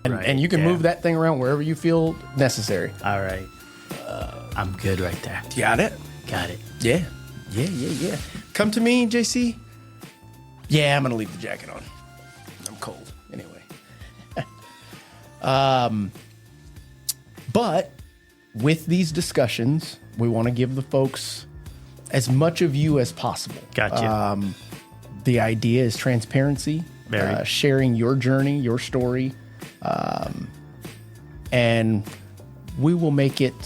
And you can move that thing around wherever you feel necessary. All right. I'm good right there. Got it? Got it. Yeah. Come to me, JC. Yeah, I'm going to leave the jacket on. I'm cold. Anyway. But with these discussions, we want to give the folks as much of you as possible. Gotcha. The idea is transparency, sharing your journey, your story, and we will make it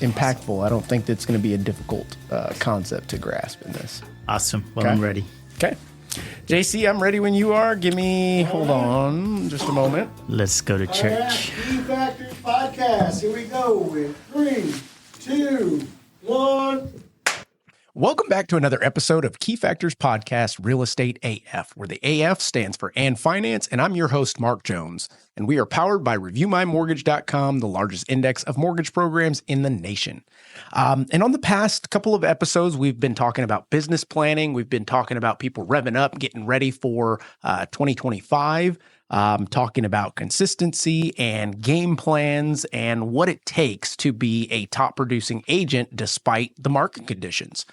impactful. I don't think that's going to be a difficult concept to grasp in this. Awesome. Well, I'm ready. Okay. JC, I'm ready when you are. Hold on just a moment. Let's go to church. Key Factors Podcast. Here we go in 3, 2, 1. Welcome back to another episode of Key Factors Podcast, Real Estate AF, where the AF stands for And Finance, and I'm your host, Mark Jones. And we are powered by ReviewMyMortgage.com, the largest index of mortgage programs in the nation. And on the past couple of episodes, we've been talking about business planning. We've been talking about people revving up, getting ready for 2025. Talking about consistency and game plans and what it takes to be a top producing agent despite the market conditions.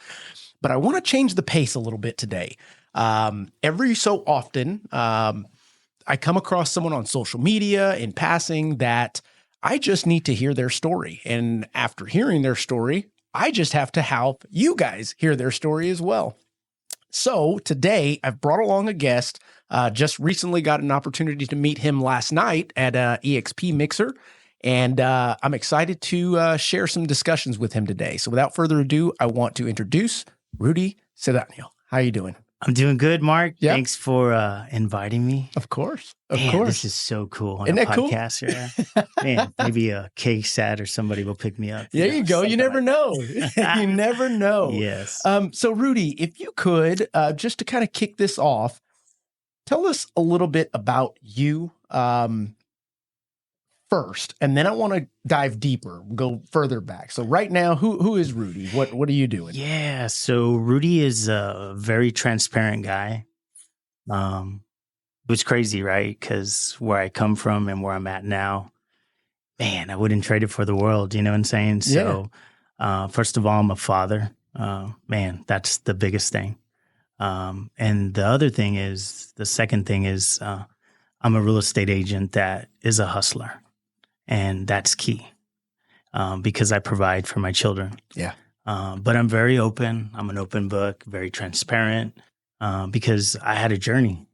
But I want to change the pace a little bit today. Every so often, I come across someone on social media in passing that I just need to hear their story. And after hearing their story, I just have to help you guys hear their story as well. So today I've brought along a guest. Just recently got an opportunity to meet him last night at EXP Mixer, and I'm excited to share some discussions with him today. So without further ado, I want to introduce Rudy Sedatnil. How are you doing? I'm doing good, Mark. Yep. Thanks for inviting me. Of course. This is so cool on Isn't a that cool? podcast here. Man, maybe a KSAT or somebody will pick me up. There you go. You never know. You never know. Yes. So Rudy, if you could, just to kind of kick this off, tell us a little bit about you first, and then I want to dive deeper, go further back. So right now, who is Rudy? What are you doing? Yeah, so Rudy is a very transparent guy. It was crazy, right? Because where I come from and where I'm at now, man, I wouldn't trade it for the world. You know what I'm saying? So first of all, I'm a father. Man, that's the biggest thing. And the second thing is, I'm a real estate agent that is a hustler, and that's key, because I provide for my children. Yeah. But I'm very open. I'm an open book, very transparent, because I had a journey,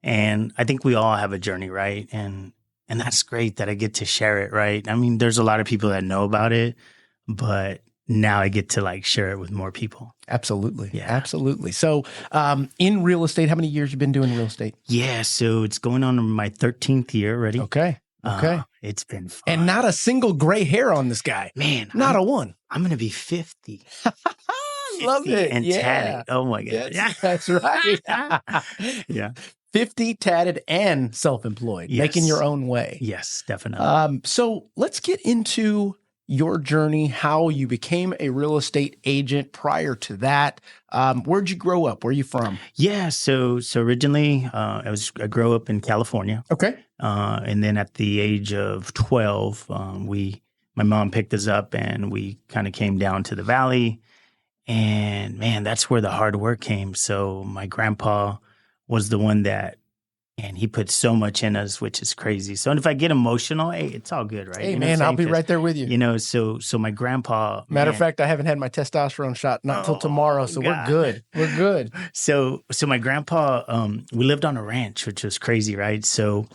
and I think we all have a journey, right? And that's great that I get to share it, right? I mean, there's a lot of people that know about it, but now I get to share it with more people. Absolutely. Yeah. Absolutely. So in real estate, how many years you been doing real estate? Yeah. So it's going on my 13th year already. Okay. It's been fun. And not a single gray hair on this guy. Man. Not a one. I'm going to be 50. Love it. And tatted. Oh my God. That's right. Yeah. 50 tatted and self-employed, making your own way. Yes, definitely. So let's get into your journey, how you became a real estate agent prior to that. Where'd you grow up? Where are you from? Yeah. So originally, I grew up in California. Okay. And then at the age of 12, my mom picked us up and we kind of came down to the valley. And man, that's where the hard work came. So my grandpa was the one and he put so much in us, which is crazy. So if I get emotional, hey, it's all good, right? Hey, man, I'll be right there with you. You know, so my grandpa. Matter of fact, I haven't had my testosterone shot not until tomorrow, so God. we're good. We're good. So my grandpa, we lived on a ranch, which was crazy, right? So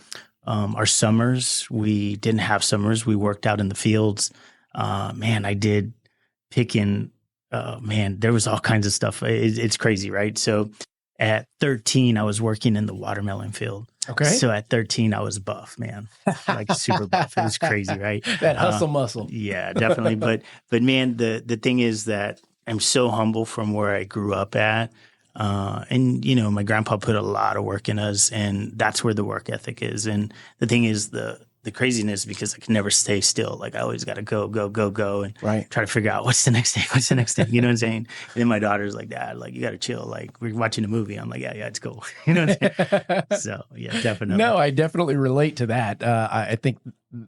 our summers, we didn't have summers. We worked out in the fields. Man, I did picking. Man, there was all kinds of stuff. It's crazy, right? So at 13, I was working in the watermelon field. Okay. So at 13, I was buff, man, like super buff. It was crazy, right? That hustle muscle. Yeah, definitely. But man, the thing is that I'm so humble from where I grew up at. And, my grandpa put a lot of work in us, and that's where the work ethic is. And the thing is, the the craziness because I can never stay still. Like I always got to go, and Right. try to figure out what's the next thing. What's the next thing? You know what I'm saying? And then my daughter's like, Dad, like you got to chill. Like we're watching a movie. I'm like, yeah, it's cool. You know what I'm saying? So yeah, definitely. No, I definitely relate to that. I think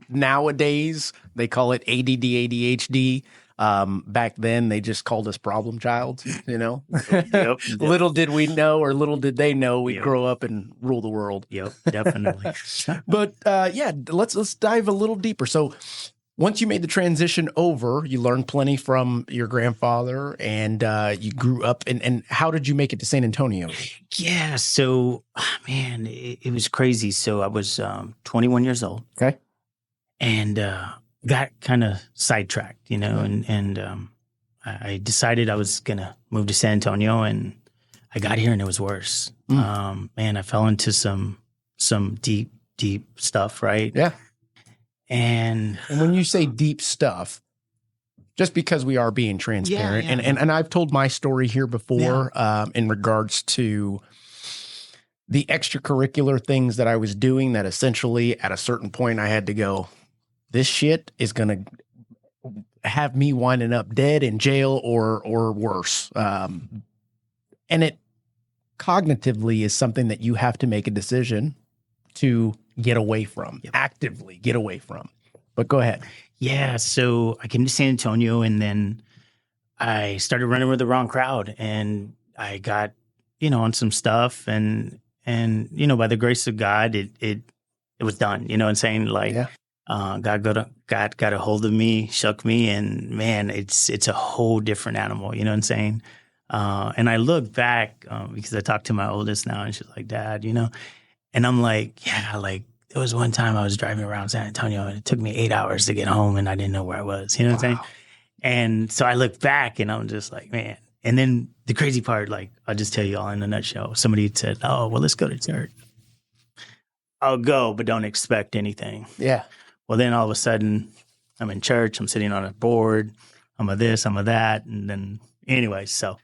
nowadays they call it ADD, ADHD. Back then they just called us problem child, you know. Yep. Little did we know, or little did they know, we'd Yep. grow up and rule the world. Yep, definitely. But yeah, let's dive a little deeper. So once you made the transition over, you learned plenty from your grandfather, and you grew up. And how did you make it to San Antonio? Yeah. So, man, it was crazy. So I was 21 years old. Okay. And got kind of sidetracked, you know, and I decided I was going to move to San Antonio, and I got here and it was worse. Man, I fell into some deep stuff, right? Yeah. And when you say deep stuff, just because we are being transparent, Yeah. And I've told my story here before in regards to the extracurricular things that I was doing that essentially at a certain point I had to go, this shit is going to have me winding up dead in jail or worse. And it cognitively is something that you have to make a decision to get away from, actively get away from. But go ahead. yeah, so I came to San Antonio, and then I started running with the wrong crowd, and I got, you know, on some stuff, and you know, by the grace of God, it was done. You know what I'm saying? Like, God got a hold of me, shook me, and man, it's a whole different animal. You know what I'm saying? And I look back because I talked to my oldest now, and she's like, Dad, you know, and I'm like, yeah, like there was one time I was driving around San Antonio, and it took me 8 hours to get home, and I didn't know where I was. You know what I'm saying? And so I look back, and I'm just like, man. And then the crazy part, like, I'll just tell you all in a nutshell. Somebody said, oh, well, let's go to church. I'll go, but don't expect anything. Yeah. Well, then all of a sudden, I'm in church. I'm sitting on a board. I'm a this, I'm a that. And then anyway, so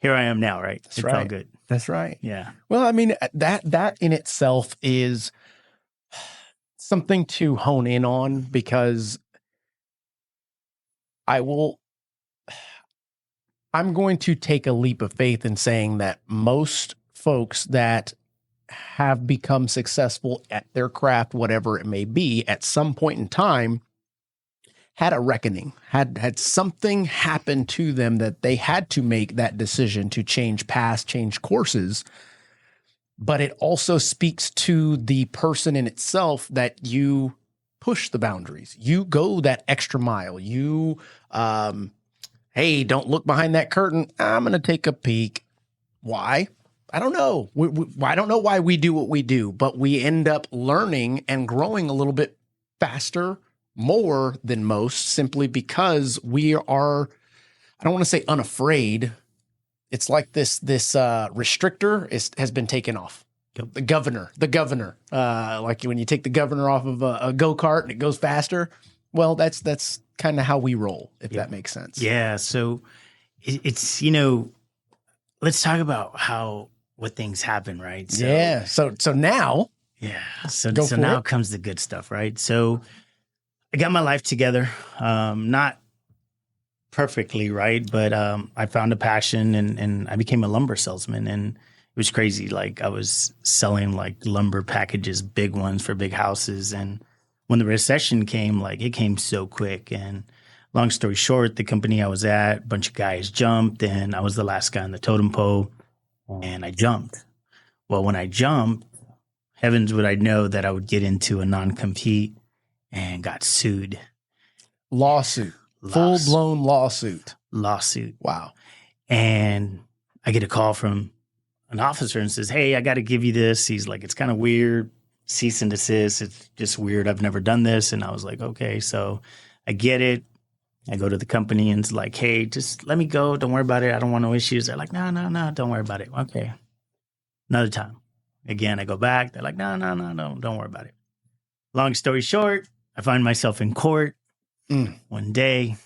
here I am now, right? That's it's right. all good. That's right. Yeah. Well, I mean, that in itself is something to hone in on, because I'm going to take a leap of faith in saying that most folks that have become successful at their craft, whatever it may be, at some point in time, had a reckoning, had something happen to them that they had to make that decision to change paths, change courses. But it also speaks to the person in itself that you push the boundaries. You go that extra mile. You, hey, don't look behind that curtain. I'm going to take a peek. Why? I don't know. I don't know why we do what we do, but we end up learning and growing a little bit faster, more than most, simply because we are, I don't want to say unafraid. It's like this restrictor has been taken off. Yep. The governor, like when you take the governor off of a go-kart and it goes faster. Well, that's kind of how we roll, if that makes sense. Yeah. So it's, you know, let's talk about what things happen, right? So, yeah. So now. Yeah. So now comes the good stuff, right? So I got my life together. Not perfectly, right? But I found a passion, and I became a lumber salesman, and it was crazy. Like I was selling like lumber packages, big ones for big houses. And when the recession came, like it came so quick. And long story short, the company I was at, a bunch of guys jumped, and I was the last guy on the totem pole, and I jumped. Well, when I jumped, heavens would I know that I would get into a non-compete and got sued. Lawsuit. Full-blown lawsuit. Wow. And I get a call from an officer and says, hey, I got to give you this. He's like, it's kind of weird. Cease and desist. It's just weird. I've never done this. And I was like, okay. So I get it. I go to the company and it's like, hey, just let me go. Don't worry about it. I don't want no issues. They're like, no, don't worry about it. Okay. Another time. Again, I go back. They're like, no, don't worry about it. Long story short, I find myself in court one day,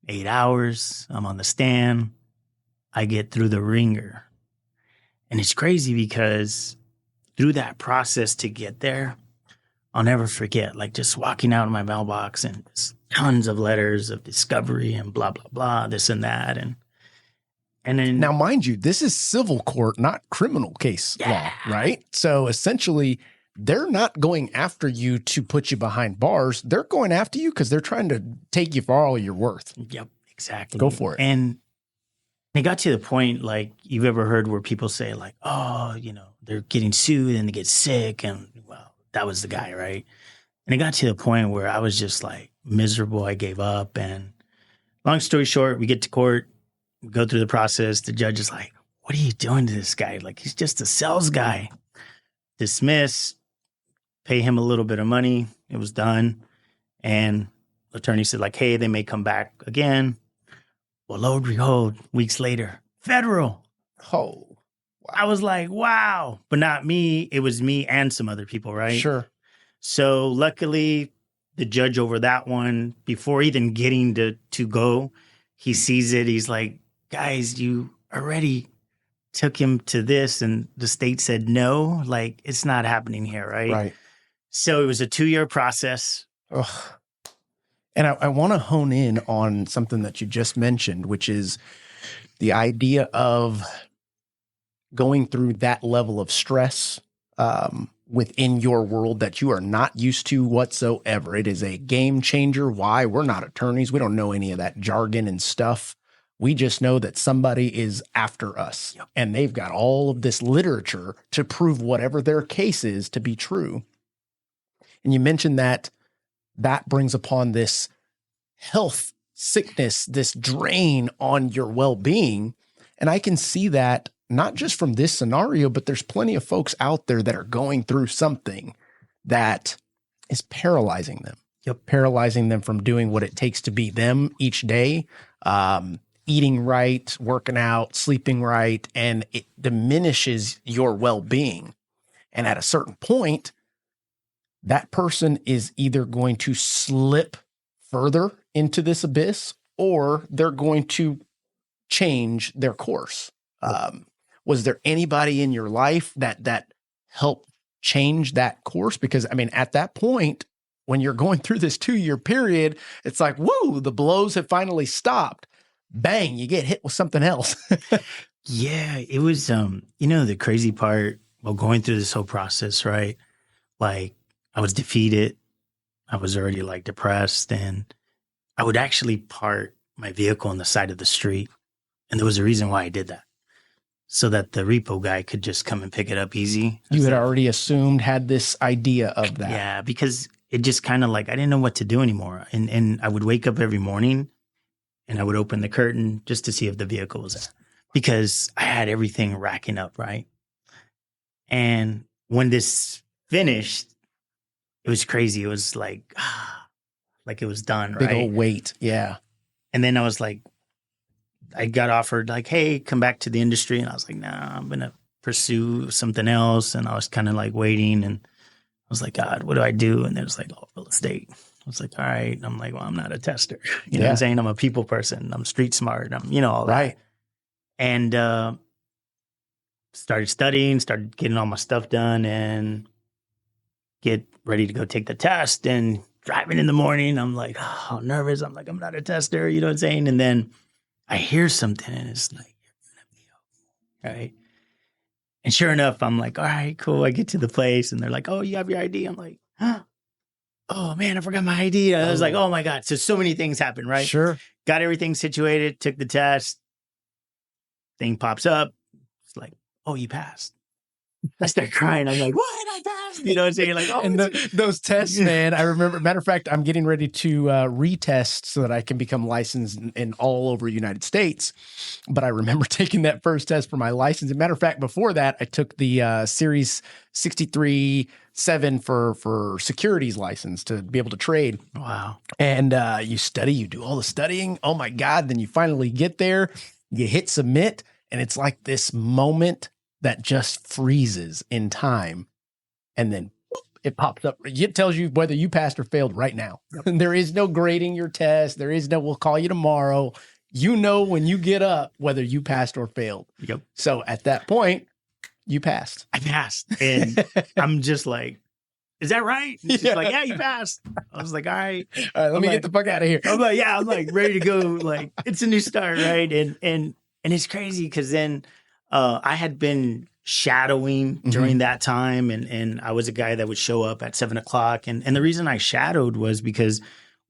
8 hours. I'm on the stand. I get through the ringer. And it's crazy because through that process to get there, I'll never forget, like just walking out of my mailbox and just tons of letters of discovery and blah, blah, blah, this and that. And then Now, mind you, this is civil court, not criminal case law, right? So essentially, they're not going after you to put you behind bars. They're going after you because they're trying to take you for all you're worth. Yep, exactly. Go for it. And it got to the point, like, you've ever heard where people say, like, oh, they're getting sued and they get sick. And, well, that was the guy, right? And it got to the point where I was just, like, miserable. I gave up. And long story short, we get to court, we go through the process. The judge is like, what are you doing to this guy? Like, he's just a sales guy. Dismiss, pay him a little bit of money. It was done. And the attorney said, like, hey, they may come back again. Well, lo and behold, weeks later, federal. Oh, wow. I was like, wow. But not me. It was me and some other people, right? Sure. So luckily, the judge over that one, before even getting to go, he sees it. He's like, guys, you already took him to this. And the state said, no, like, it's not happening here, right? Right. So it was a 2-year process. Ugh. And I want to hone in on something that you just mentioned, which is the idea of going through that level of stress within your world that you are not used to whatsoever. It is a game changer. Why? We're not attorneys. We don't know any of that jargon and stuff. We just know that somebody is after us, and they've got all of this literature to prove whatever their case is to be true. And you mentioned that brings upon this health, sickness, this drain on your well-being. And I can see that not just from this scenario, but there's plenty of folks out there that are going through something that is paralyzing them. Paralyzing them from doing what it takes to be them each day, eating right, working out, sleeping right, and it diminishes your well-being. And at a certain point, that person is either going to slip further into this abyss or they're going to change their course. Was there anybody in your life that helped change that course? Because, I mean, at that point, when you're going through this 2-year period, it's like, woo, the blows have finally stopped. Bang, you get hit with something else. Yeah, it was, the crazy part while going through this whole process, right? Like, I was defeated. I was already like depressed, and I would actually park my vehicle on the side of the street. And there was a reason why I did that, so that the repo guy could just come and pick it up easy. You had already had this idea of that. Yeah, because it just kind of like, I didn't know what to do anymore. And I would wake up every morning and I would open the curtain just to see if the vehicle was there, because I had everything racking up, right? And when this finished, it was crazy. It was like it was done, right? Big old weight. Yeah. And then I was like, I got offered like, hey, come back to the industry. And I was like, nah, I'm going to pursue something else. And I was kind of like waiting, and I was like, God, what do I do? And it was like, oh, real estate. I was like, all right. And I'm like, well, I'm not a tester. You know what I'm saying? I'm a people person. I'm street smart. I'm, all that. Right. And started studying, started getting all my stuff done, and get ready to go take the test. And driving in the morning, I'm like, oh, nervous. I'm like, I'm not a tester. You know what I'm saying? And then I hear something, and it's like, you're going to be okay. Right? And sure enough, I'm like, all right, cool. I get to the place, and they're like, oh, you have your ID? I'm like, huh? Oh, man, I forgot my ID. I was like, oh, my God. So many things happened, right? Sure. Got everything situated, took the test. Thing pops up. It's like, oh, you passed. I start crying. I'm like, what? I passed. You know what I'm saying? Like, oh, and those tests, man, I remember, matter of fact, I'm getting ready to retest so that I can become licensed in all over the United States. But I remember taking that first test for my license. As a matter of fact, before that, I took the Series 63-7 for securities license to be able to trade. Wow. And you study, you do all the studying. Oh my God. Then you finally get there, you hit submit, and it's like this moment that just freezes in time. And then it pops up. It tells you whether you passed or failed right now. Yep. There is no grading your test. There is no, we'll call you tomorrow. You know, when you get up, whether you passed or failed. Yep. So at that point, you passed. I passed. And I'm just like, is that right? And she's like, yeah, you passed. I was like, all right. All right, let me get the fuck out of here. I'm like ready to go. Like, it's a new start, right? And it's crazy because then I had been shadowing during that time, and I was a guy that would show up at 7:00. And the reason I shadowed was because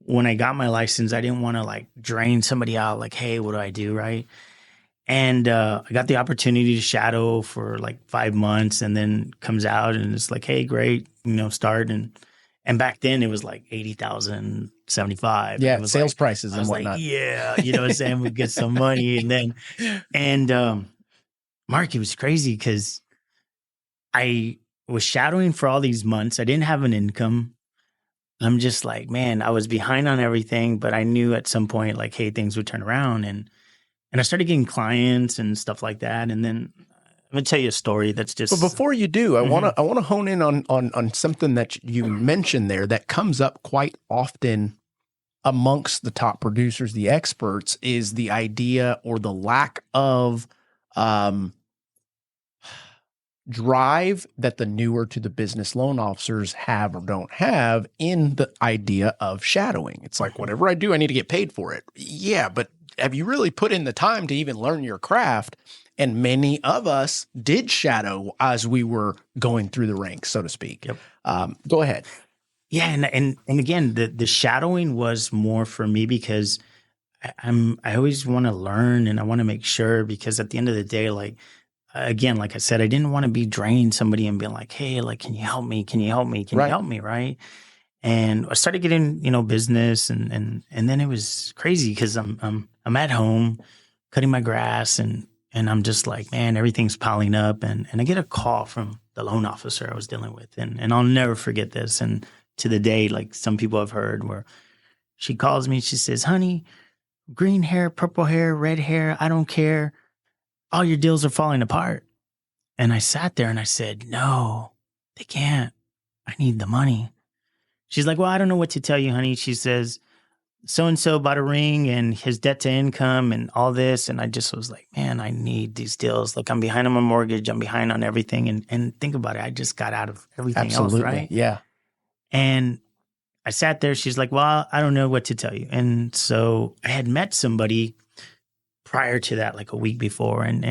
when I got my license, I didn't want to like drain somebody out. Like, hey, what do I do, right? And I got the opportunity to shadow for like 5 months, and then comes out and it's like, hey, great, start. And back then it was like 80,000, 75. Yeah, it was sales like, prices I and was whatnot. like, yeah, you know what I'm saying? We get some money. And Mark, it was crazy because I was shadowing for all these months. I didn't have an income. I'm just like, man, I was behind on everything, but I knew at some point, like, hey, things would turn around. And I started getting clients and stuff like that. And then I'm gonna tell you a story that's just. But before you do, I want to hone in on something that you mentioned there that comes up quite often amongst the top producers, the experts, is the idea or the lack of drive that the newer to the business loan officers have or don't have in the idea of shadowing. It's like, whatever I do, I need to get paid for it. Yeah, but have you really put in the time to even learn your craft? And many of us did shadow as we were going through the ranks, so to speak. Yep. Go ahead. Yeah, and again, the shadowing was more for me because I always want to learn, and I want to make sure, because at the end of the day, like, again, like I said, I didn't want to be draining somebody and being like, hey, like, can you help me? Can you help me? Can you help me? Right. And I started getting, business, and then it was crazy because I'm at home cutting my grass, and I'm just like, man, everything's piling up. And I get a call from the loan officer I was dealing with. And I'll never forget this. And to the day, like some people have heard, where she calls me, she says, honey, green hair, purple hair, red hair, I don't care. All your deals are falling apart. And I sat there and I said, no, they can't. I need the money. She's like, well, I don't know what to tell you, honey. She says, so-and-so bought a ring and his debt to income and all this. And I just was like, man, I need these deals. Look, I'm behind on my mortgage. I'm behind on everything. And think about it. I just got out of everything else, right? Yeah. And I sat there. She's like, well, I don't know what to tell you. And so I had met somebody prior to that, like a week before, and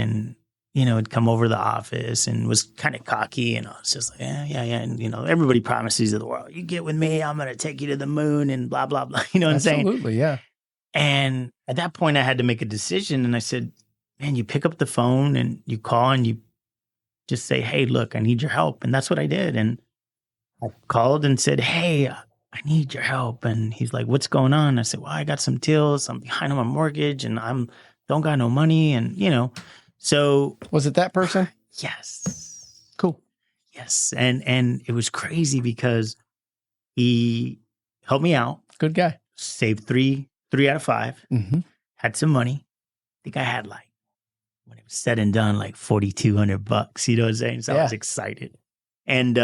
had come over to the office and was kind of cocky. And I was just like, yeah. And, everybody promises to the world, you get with me, I'm going to take you to the moon and blah, blah, blah. You know what I'm saying? Absolutely, yeah. And at that point, I had to make a decision. And I said, man, you pick up the phone and you call and you just say, hey, look, I need your help. And that's what I did. And I called and said, hey, I need your help. And he's like, what's going on? I said, well, I got some deals. I'm behind on my mortgage and don't got no money. And, so. Was it that person? Yes. Cool. Yes. And it was crazy because he helped me out. Good guy. Saved three out of 5. Had some money. I think I had, like, when it was said and done, like $4,200. You know what I'm saying? So I was excited. And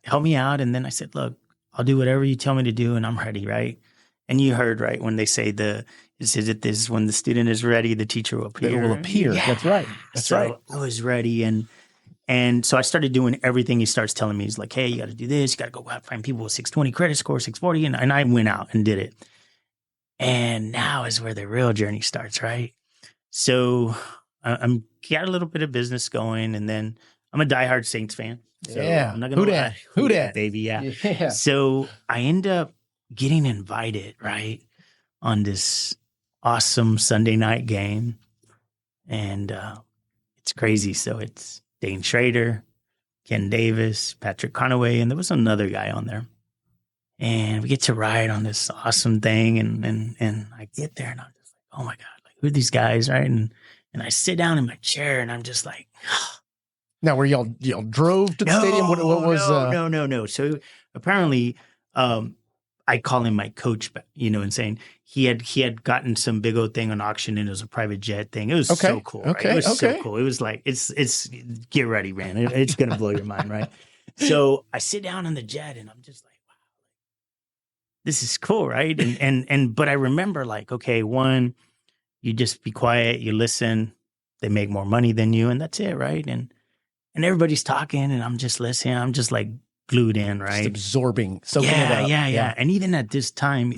helped me out. And then I said, look, I'll do whatever you tell me to do, and I'm ready, right? And you heard, right, when they say this when the student is ready, the teacher will appear. It will appear. Yeah. That's right. That's right. I was ready. And so I started doing everything he starts telling me. He's like, hey, you got to do this. You got to go out, find people with 620 credit score, 640. And I went out and did it. And now is where the real journey starts, right? So I'm got a little bit of business going. And then I'm a diehard Saints fan. So I'm not going to lie. Who dat? Baby, yeah. So I end up getting invited, right, on this awesome Sunday night game. And it's crazy. So it's Dane Schrader, Ken Davis, Patrick Conaway, and there was another guy on there. And we get to ride on this awesome thing. And I get there and I'm just like, oh my God, like, who are these guys, right? And I sit down in my chair and I'm just like, now, were y'all drove to the stadium? What was? No. So apparently, I call him my coach, and saying he had gotten some big old thing on auction and it was a private jet thing. It was so cool. Right? It was so cool. It was like it's get ready, man. It's gonna blow your mind, right? So I sit down on the jet and I'm just like, wow, this is cool, right? And but I remember, like, okay, one, you just be quiet, you listen. They make more money than you, and that's it, right? And everybody's talking, and I'm just listening. I'm just like glued in, Just right? absorbing, soaking it up. Yeah. And even at this time,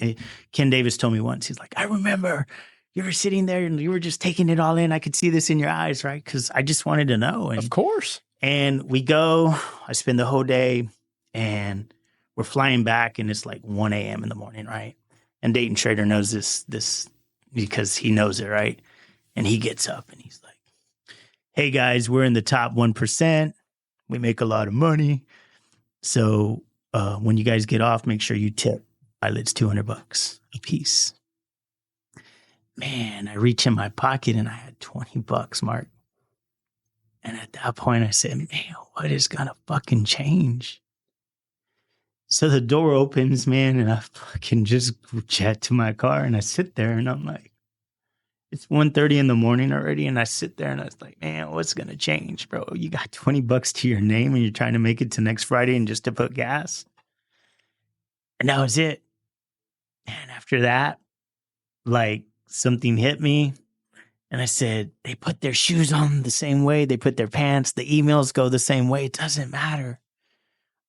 Ken Davis told me once, he's like, I remember you were sitting there and you were just taking it all in. I could see this in your eyes, right? Because I just wanted to know. Of course. And we go, I spend the whole day and we're flying back and it's like 1 a.m. in the morning, right? And Dayton Schrader knows this because he knows it, right? And he gets up and he's like, hey guys, we're in the top 1%. We make a lot of money. So when you guys get off, make sure you tip pilots $200 a piece. Man, I reach in my pocket and I had $20, Mark. And at that point I said, man, what is gonna fucking change? So the door opens, man, and I fucking just jet to my car and I sit there and I'm like, it's 1:30 in the morning already. And I sit there and I was like, man, what's gonna change, bro? You got $20 to your name and you're trying to make it to next Friday and just to put gas. And that was it. And after that, like something hit me. And I said, they put their shoes on the same way. They put their pants. The emails go the same way. It doesn't matter.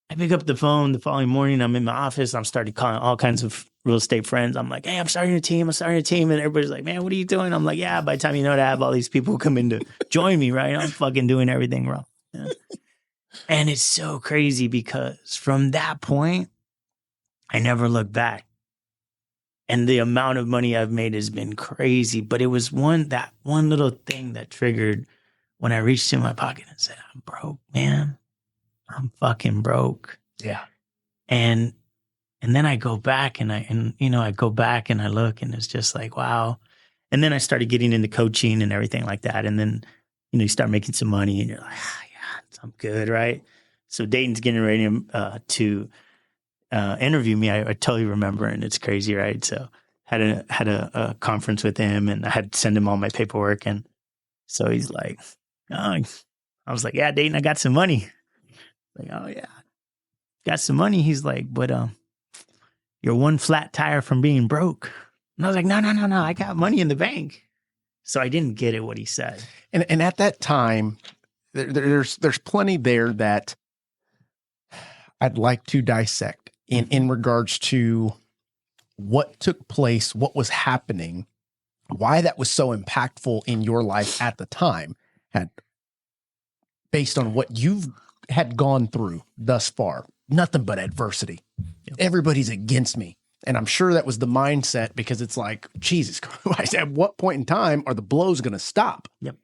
I pick up the phone the following morning. I'm in my office. I'm starting calling all kinds of real estate friends. I'm like, hey, I'm starting a team. And everybody's like, man, what are you doing? I'm like, yeah, by the time you know it, I have all these people come in to join me, right? I'm fucking doing everything wrong. Yeah. And it's so crazy because from that point, I never looked back. And the amount of money I've made has been crazy. But it was that one little thing that triggered when I reached in my pocket and said, I'm broke, man. I'm fucking broke. Yeah. And then I go back and I go back and I look and it's just like, wow. And then I started getting into coaching and everything like that. And then, you start making some money and you're like, yeah, I'm good. Right. So Dayton's getting ready to interview me. I totally remember, and it's crazy, right? So had a conference with him, and I had to send him all my paperwork, and so he's like, "Oh," I was like, "Yeah, Dayton, I got some money." Like, "Oh yeah, got some money." He's like, "But you're one flat tire from being broke." And I was like, "No, I got money in the bank." So I didn't get it what he said. And at that time, there's plenty there that I'd like to dissect in regards to what took place, what was happening, why that was so impactful in your life at the time, based on what you've had gone through thus far. Nothing but adversity. Yep. Everybody's against me. And I'm sure that was the mindset, because it's like, Jesus Christ, at what point in time are the blows going to stop? Yep.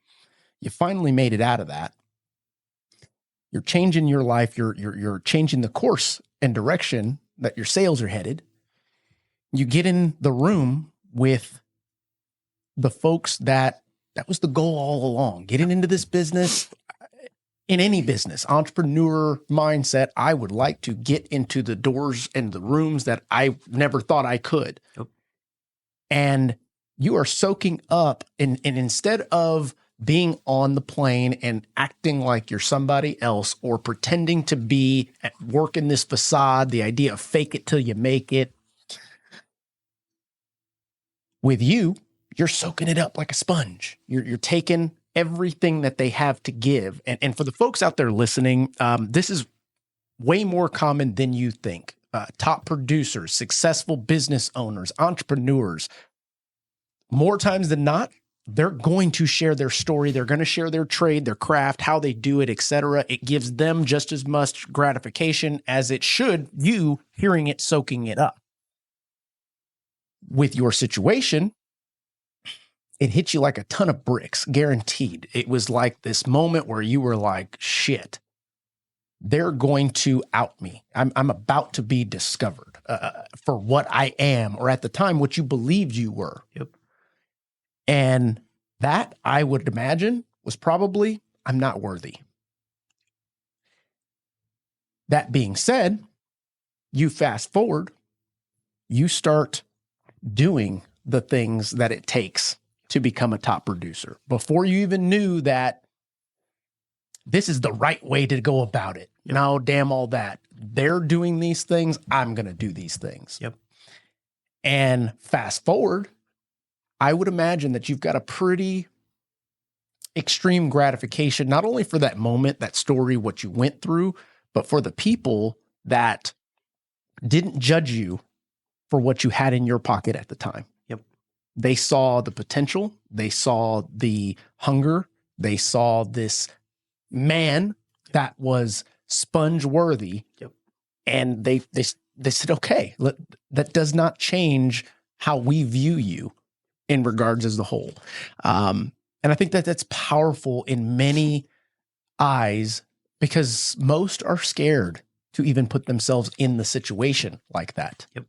You finally made it out of that. You're changing your life. You're changing the course and direction that your sales are headed. You get in the room with the folks that was the goal all along. Getting into this business, in any business, entrepreneur mindset, I would like to get into the doors and the rooms that I never thought I could. Yep. And you are soaking up, and instead of being on the plane and acting like you're somebody else or pretending to be at work in this facade, the idea of fake it till you make it. With you, you're soaking it up like a sponge. You're taking everything that they have to give. And for the folks out there listening, this is way more common than you think. Top producers, successful business owners, entrepreneurs, more times than not, they're going to share their story. They're going to share their trade, their craft, how they do it, etc. It gives them just as much gratification as it should you hearing it, soaking it up. With your situation, it hit you like a ton of bricks, guaranteed. It was like this moment where you were like, shit, they're going to out me. I'm about to be discovered for what I am, or at the time, what you believed you were. Yep. And that, I would imagine, was probably, I'm not worthy. That being said, you fast forward, you start doing the things that it takes to become a top producer before you even knew that this is the right way to go about it. No, damn all that. They're doing these things. I'm going to do these things. Yep. And fast forward, I would imagine that you've got a pretty extreme gratification, not only for that moment, that story, what you went through, but for the people that didn't judge you for what you had in your pocket at the time. Yep. They saw the potential. They saw the hunger. They saw this man that was sponge worthy. Yep. And they said, okay, that does not change how we view you in regards as the whole. And I think that that's powerful in many eyes, because most are scared to even put themselves in the situation like that. Yep.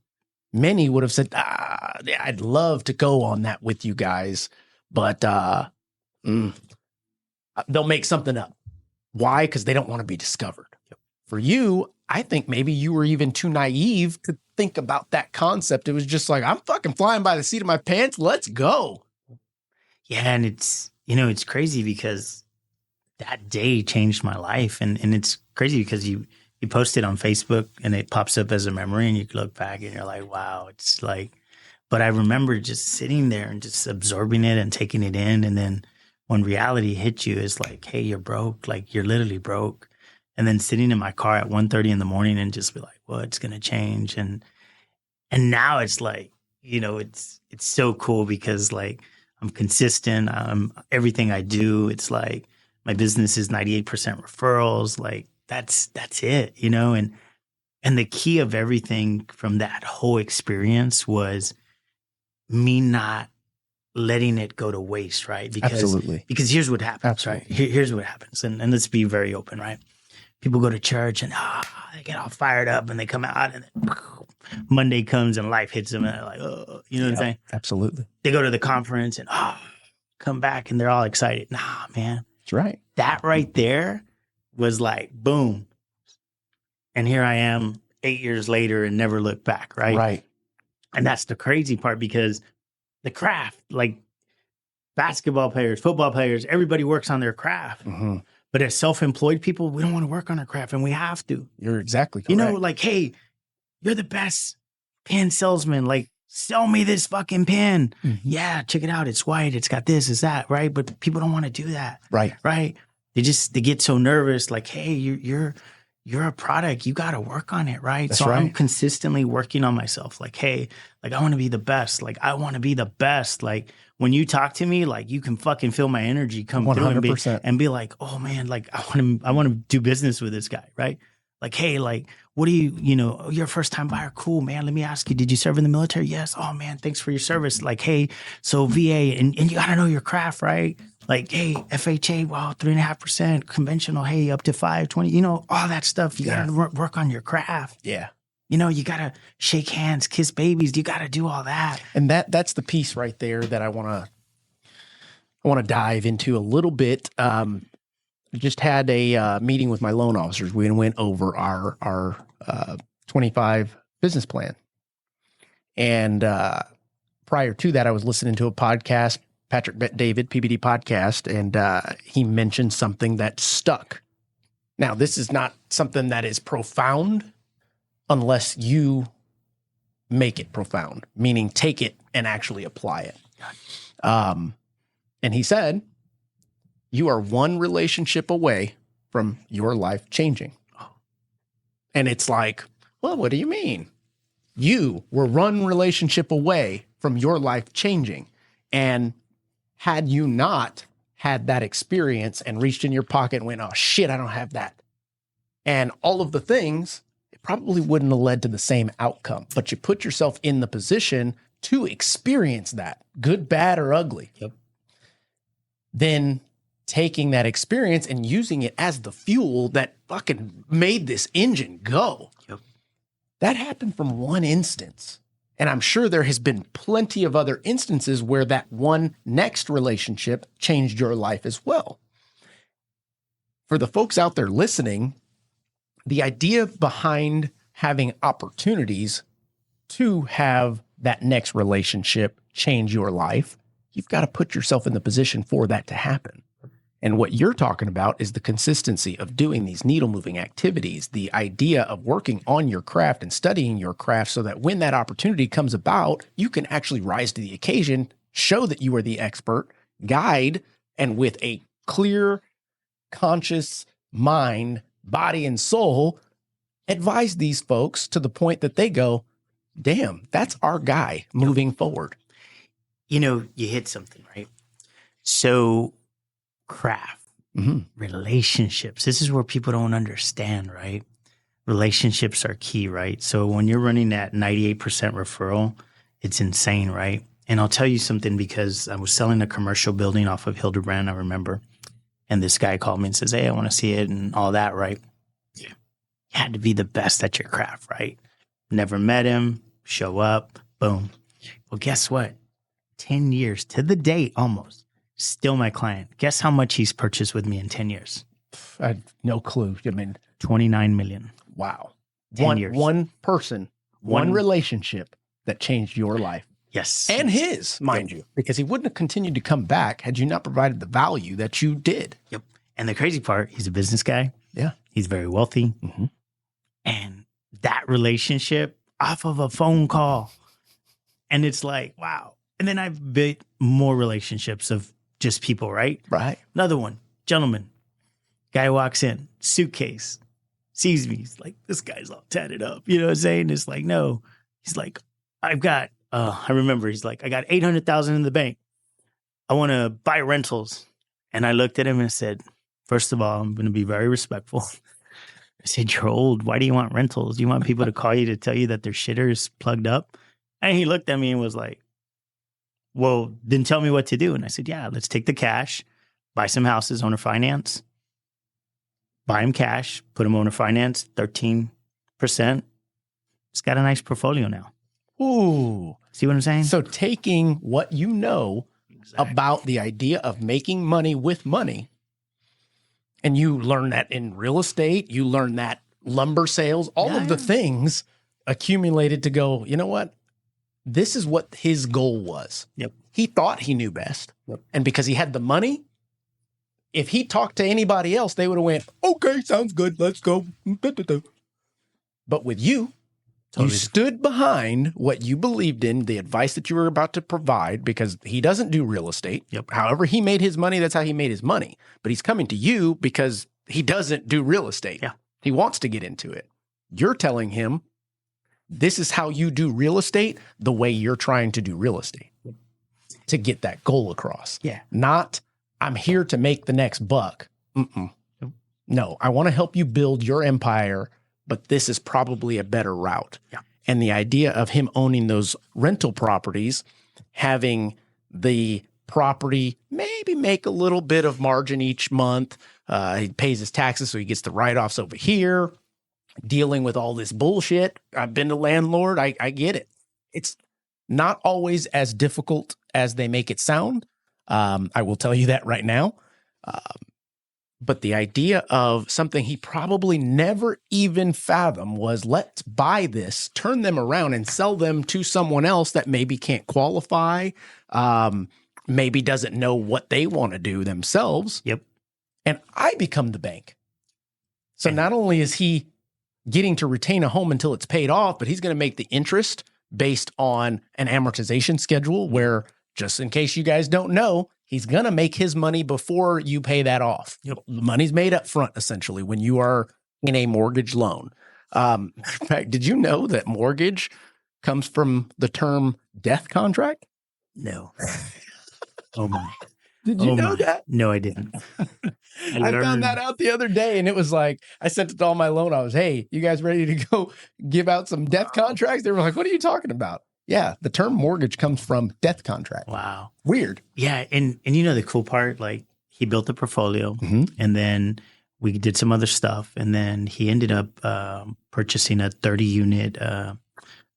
Many would have said, I'd love to go on that with you guys, but they'll make something up. Why? Because they don't want to be discovered. Yep. For you, I think maybe you were even too naive to think about that concept. It was just like, I'm fucking flying by the seat of my pants. Let's go. Yeah. And it's, it's crazy because that day changed my life. And it's crazy because you post it on Facebook and it pops up as a memory and you look back and you're like, wow, it's like, but I remember just sitting there and just absorbing it and taking it in. And then when reality hit you, it's like, hey, you're broke. Like, you're literally broke. And then sitting in my car at 1:30 in the morning and just be like, well, it's going to change. And now it's like, it's so cool because like I'm consistent. Everything I do, it's like my business is 98% referrals. Like that's it, and the key of everything from that whole experience was me not letting it go to waste, right? Absolutely. Because here's what happens, Absolutely. right? Here's what happens. And let's be very open, right? People go to church and they get all fired up and they come out and then Monday comes and life hits them and they're like, oh, you know what I'm saying? Absolutely. They go to the conference and come back and they're all excited. Nah, man. That's right. That right there was like, boom. And here I am 8 years later and never looked back, right? Right. And that's the crazy part because the craft, like basketball players, football players, everybody works on their craft. Mm-hmm. But as self-employed people, we don't want to work on our craft and we have to. You're exactly correct. Like, hey, you're the best pen salesman. Like, sell me this fucking pen. Mm-hmm. Yeah, check it out. It's white. It's got this, it's that, right? But people don't want to do that. Right. Right. They get so nervous. Like, hey, you're a product. You got to work on it. Right. That's so right. I'm consistently working on myself. Like, hey, like I want to be the best. Like, I want to be the best. Like when you talk to me, like you can fucking feel my energy come 100%. through and be like, oh man, like I want to do business with this guy. Right. Like, hey, like, what do you're a first time buyer. Cool, man. Let me ask you, did you serve in the military? Yes. Oh man, thanks for your service. Like, hey, so VA and you got to know your craft, right? Like, hey, FHA, wow, 3.5%, conventional, hey, up to 520, all that stuff. You got to work on your craft. Yeah. You got to shake hands, kiss babies. You got to do all that. And that's the piece right there that I want to dive into a little bit. I just had a meeting with my loan officers. We went over our 25 business plan. And prior to that, I was listening to a podcast, Patrick Bet-David, PBD podcast, and he mentioned something that stuck. Now, this is not something that is profound unless you make it profound, meaning take it and actually apply it. And he said, you are one relationship away from your life changing. And it's like, well, what do you mean? You were one relationship away from your life changing. And had you not had that experience and reached in your pocket and went, oh shit, I don't have that. And all of the things, it probably wouldn't have led to the same outcome, but you put yourself in the position to experience that, good, bad, or ugly. Yep. Then taking that experience and using it as the fuel that fucking made this engine go. Yep. That happened from one instance. And I'm sure there has been plenty of other instances where that one next relationship changed your life as well. For the folks out there listening, the idea behind having opportunities to have that next relationship change your life, you've got to put yourself in the position for that to happen. And what you're talking about is the consistency of doing these needle moving activities, the idea of working on your craft and studying your craft so that when that opportunity comes about, you can actually rise to the occasion, show that you are the expert, guide, and with a clear, conscious mind, body, and soul, advise these folks to the point that they go, damn, that's our guy moving forward. You hit something, right? So craft, relationships. This is where people don't understand, right? Relationships are key, right? So when you're running that 98% referral, it's insane, right? And I'll tell you something, because I was selling a commercial building off of Hildebrand, I remember. And this guy called me and says, hey, I want to see it and all that, right? Yeah. You had to be the best at your craft, right? Never met him, show up, boom. Well, guess what? 10 years to the date, almost, still my client. Guess how much he's purchased with me in 10 years? I had no clue. I mean, 29 million. Wow. 10 years. One person, one relationship that changed your life. Yes. And his, mind you, because he wouldn't have continued to come back had you not provided the value that you did. Yep. And the crazy part, he's a business guy. Yeah. He's very wealthy. And that relationship off of a phone call. And it's like, wow. And then I've built more relationships of just people, right? Right. Another one, gentleman. Guy walks in, suitcase, sees me. He's like, this guy's all tatted up. You know what I'm saying? It's like, no. He's like, I've got, I remember he's like, I got 800,000 in the bank. I want to buy rentals. And I looked at him and I said, first of all, I'm going to be very respectful. I said, you're old. Why do you want rentals? You want people to call you to tell you that their shitter is plugged up? And he looked at me and was like, well, then tell me what to do. And I said, yeah, let's take the cash, buy some houses, owner finance, buy them cash, put them owner finance, 13%. It's got a nice portfolio now. Ooh. See what I'm saying? So taking what you know about the idea of making money with money, and you learn that in real estate, you learn that lumber sales, all of the things accumulated to go, you know what? This is what his goal was. Yep. He thought he knew best. Yep. And because he had the money, if he talked to anybody else, they would have went, okay, sounds good. Let's go. But with you, you stood behind what you believed in, the advice that you were about to provide, because he doesn't do real estate. Yep. However he made his money, that's how he made his money. But he's coming to you because he doesn't do real estate. Yeah. He wants to get into it. You're telling him, this is how you do real estate the way you're trying to do real estate to get that goal across. Yeah. Not, I'm here to make the next buck. No, I want to help you build your empire, but this is probably a better route. Yeah. And the idea of him owning those rental properties, having the property maybe make a little bit of margin each month. He pays his taxes, so he gets the write-offs over here. Dealing with all this bullshit. I've been a landlord. I get it. It's not always as difficult as they make it sound. I will tell you that right now. But the idea of something he probably never even fathomed was, let's buy this, turn them around and sell them to someone else that maybe can't qualify, maybe doesn't know what they want to do themselves. Yep. And I become the bank. So not only is he getting to retain a home until it's paid off, but he's going to make the interest based on an amortization schedule where, just in case you guys don't know, he's going to make his money before you pay that off. Yep. The money's made up front, essentially, when you are in a mortgage loan. In fact, did you know that mortgage comes from the term death contract? No. Oh my. Did you know that? No, I didn't. I found that out the other day, and it was like, I sent it to all my loan. I was, hey, you guys ready to go give out some death contracts? They were like, what are you talking about? Yeah, the term mortgage comes from death contract. Wow. Weird. Yeah, and you know the cool part, like he built a portfolio, and then we did some other stuff, and then he ended up purchasing a 30-unit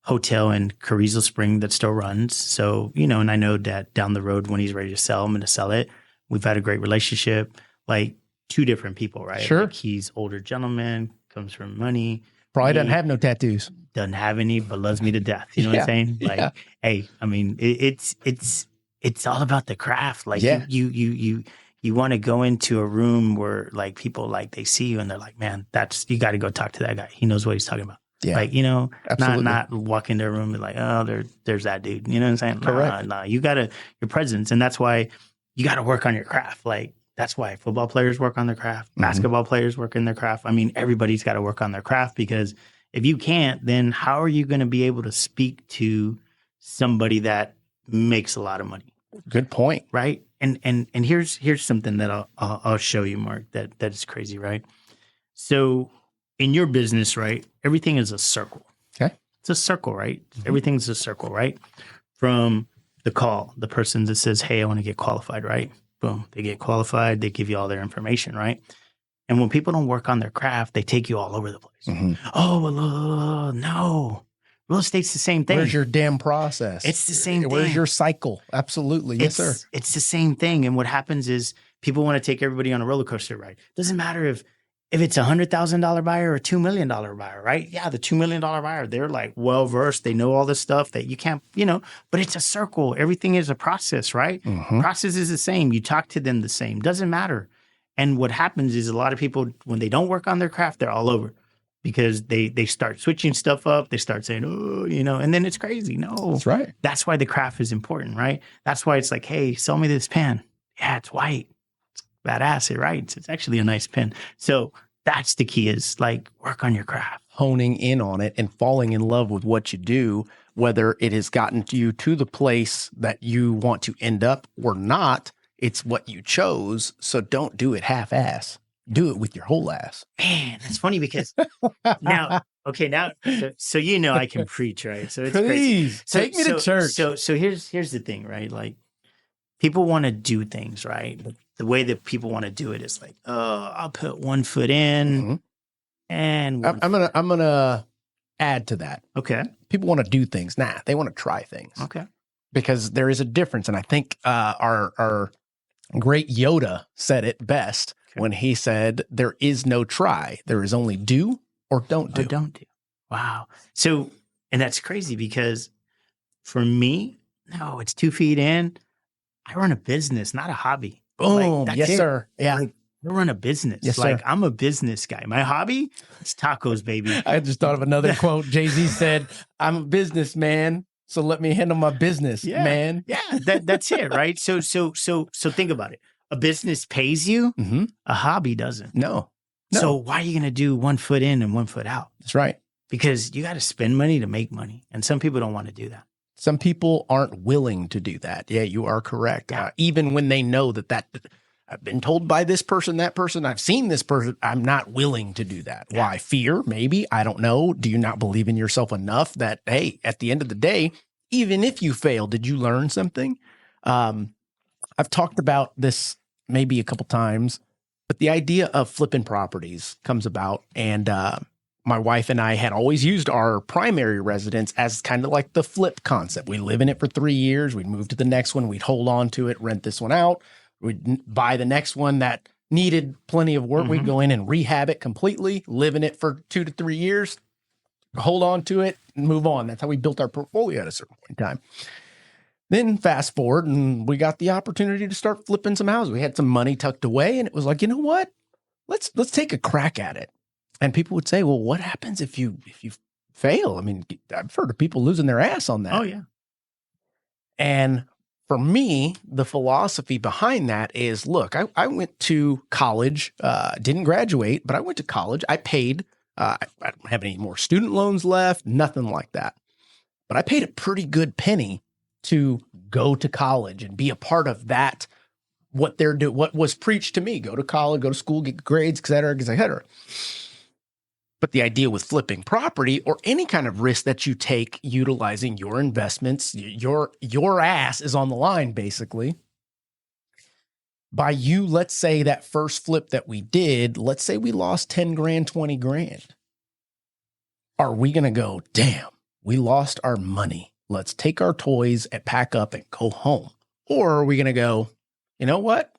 hotel in Carrizo Spring that still runs. So, you know, and I know that down the road when he's ready to sell, I'm going to sell it. We've had a great relationship, like two different people, right? Sure. Like he's older gentleman, comes from money. Probably doesn't have no tattoos. Doesn't have any, but loves me to death. You know what I'm saying? Like, hey, I mean, it's all about the craft. Like you want to go into a room where like people, like they see you and they're like, man, you got to go talk to that guy. He knows what he's talking about. Yeah. Like, you know, Absolutely. not walk into a room and like, oh, there's that dude. You know what I'm saying? Correct. Nah, you got to, your presence. And that's why you got to work on your craft. Like, That's why football players work on their craft, basketball players work in their craft. I mean, everybody's got to work on their craft, because if you can't, then how are you going to be able to speak to somebody that makes a lot of money? Good point. Right. And here's something that I'll show you, Mark, that is crazy, right? So in your business, right, everything is a circle. Okay. It's a circle, right? Everything's a circle, right? From the call, the person that says, hey, I want to get qualified, right? Boom, they get qualified, they give you all their information, right? And when people don't work on their craft, they take you all over the place. Oh, well, no. Real estate's the same thing. Where's your damn process? It's the same thing. Where's your cycle? Absolutely. Yes, sir. It's the same thing. And what happens is people want to take everybody on a roller coaster ride. Doesn't matter if it's $100,000 buyer or $2 million buyer, right? Yeah, the $2 million buyer, they're like well-versed. They know all this stuff that you can't, but it's a circle. Everything is a process, right? Process is the same. You talk to them the same. Doesn't matter. And what happens is a lot of people, when they don't work on their craft, they're all over, because they start switching stuff up. They start saying, oh, and then it's crazy. No. That's right. That's why the craft is important, right? That's why it's like, hey, sell me this pen. Yeah, it's white. It's badass. It writes. It's actually a nice pen. So that's the key, is like work on your craft. Honing in on it and falling in love with what you do, whether it has gotten you to the place that you want to end up or not. It's what you chose. So don't do it half-ass. Do it with your whole ass. Man, that's funny, because now, so I can preach, right? So it's Please, crazy. take me to church. So here's the thing, right? Like, people want to do things, right? But the way that people want to do it is like, oh, I'll put one foot in, and I'm gonna add to that. Okay. People want to do things. Nah, they want to try things. Okay. Because there is a difference, and I think our great Yoda said it best when he said, "There is no try. There is only do or don't do." Or don't do. Wow. So, and that's crazy, because for me, no, it's 2 feet in. I run a business, not a hobby. Boom. That's Yes, it. sir. Yeah. Like, I run a business. Yes, like, sir. I'm a business guy. My hobby is tacos, baby. I just thought of another quote. Jay-Z said, "I'm a businessman, so let me handle my business, man." Yeah, that's it, right? So think about it. A business pays you, a hobby doesn't. No. So why are you going to do 1 foot in and 1 foot out? That's right. Because you got to spend money to make money. And some people don't want to do that. Some people aren't willing to do that. Yeah, you are correct. Yeah. Even when they know that I've been told by this person, that person, I've seen this person, I'm not willing to do that. Yeah. Why? Fear? Maybe. I don't know. Do you not believe in yourself enough that, hey, at the end of the day, even if you fail, did you learn something? I've talked about this maybe a couple times, but the idea of flipping properties comes about, and my wife and I had always used our primary residence as kind of like the flip concept. We live in it for 3 years. We'd move to the next one. We'd hold on to it, rent this one out. We'd buy the next one that needed plenty of work. We'd go in and rehab it completely, live in it for 2 to 3 years, hold on to it, and move on. That's how we built our portfolio at a certain point in time. Then fast forward, and we got the opportunity to start flipping some houses. We had some money tucked away, and it was like, you know what? Let's take a crack at it. And people would say, well, what happens if you fail? I mean, I've heard of people losing their ass on that. Oh, yeah. And for me, the philosophy behind that is, look, I went to college, didn't graduate, but I went to college. I paid, I don't have any more student loans left, nothing like that. But I paid a pretty good penny to go to college and be a part of that, what was preached to me: go to college, go to school, get grades, et cetera, et cetera. But the idea with flipping property, or any kind of risk that you take utilizing your investments, your ass is on the line, basically. By you, let's say that first flip that we did, let's say we lost 10 grand, 20 grand. Are we going to go, damn, we lost our money, let's take our toys and pack up and go home? Or are we going to go, you know what?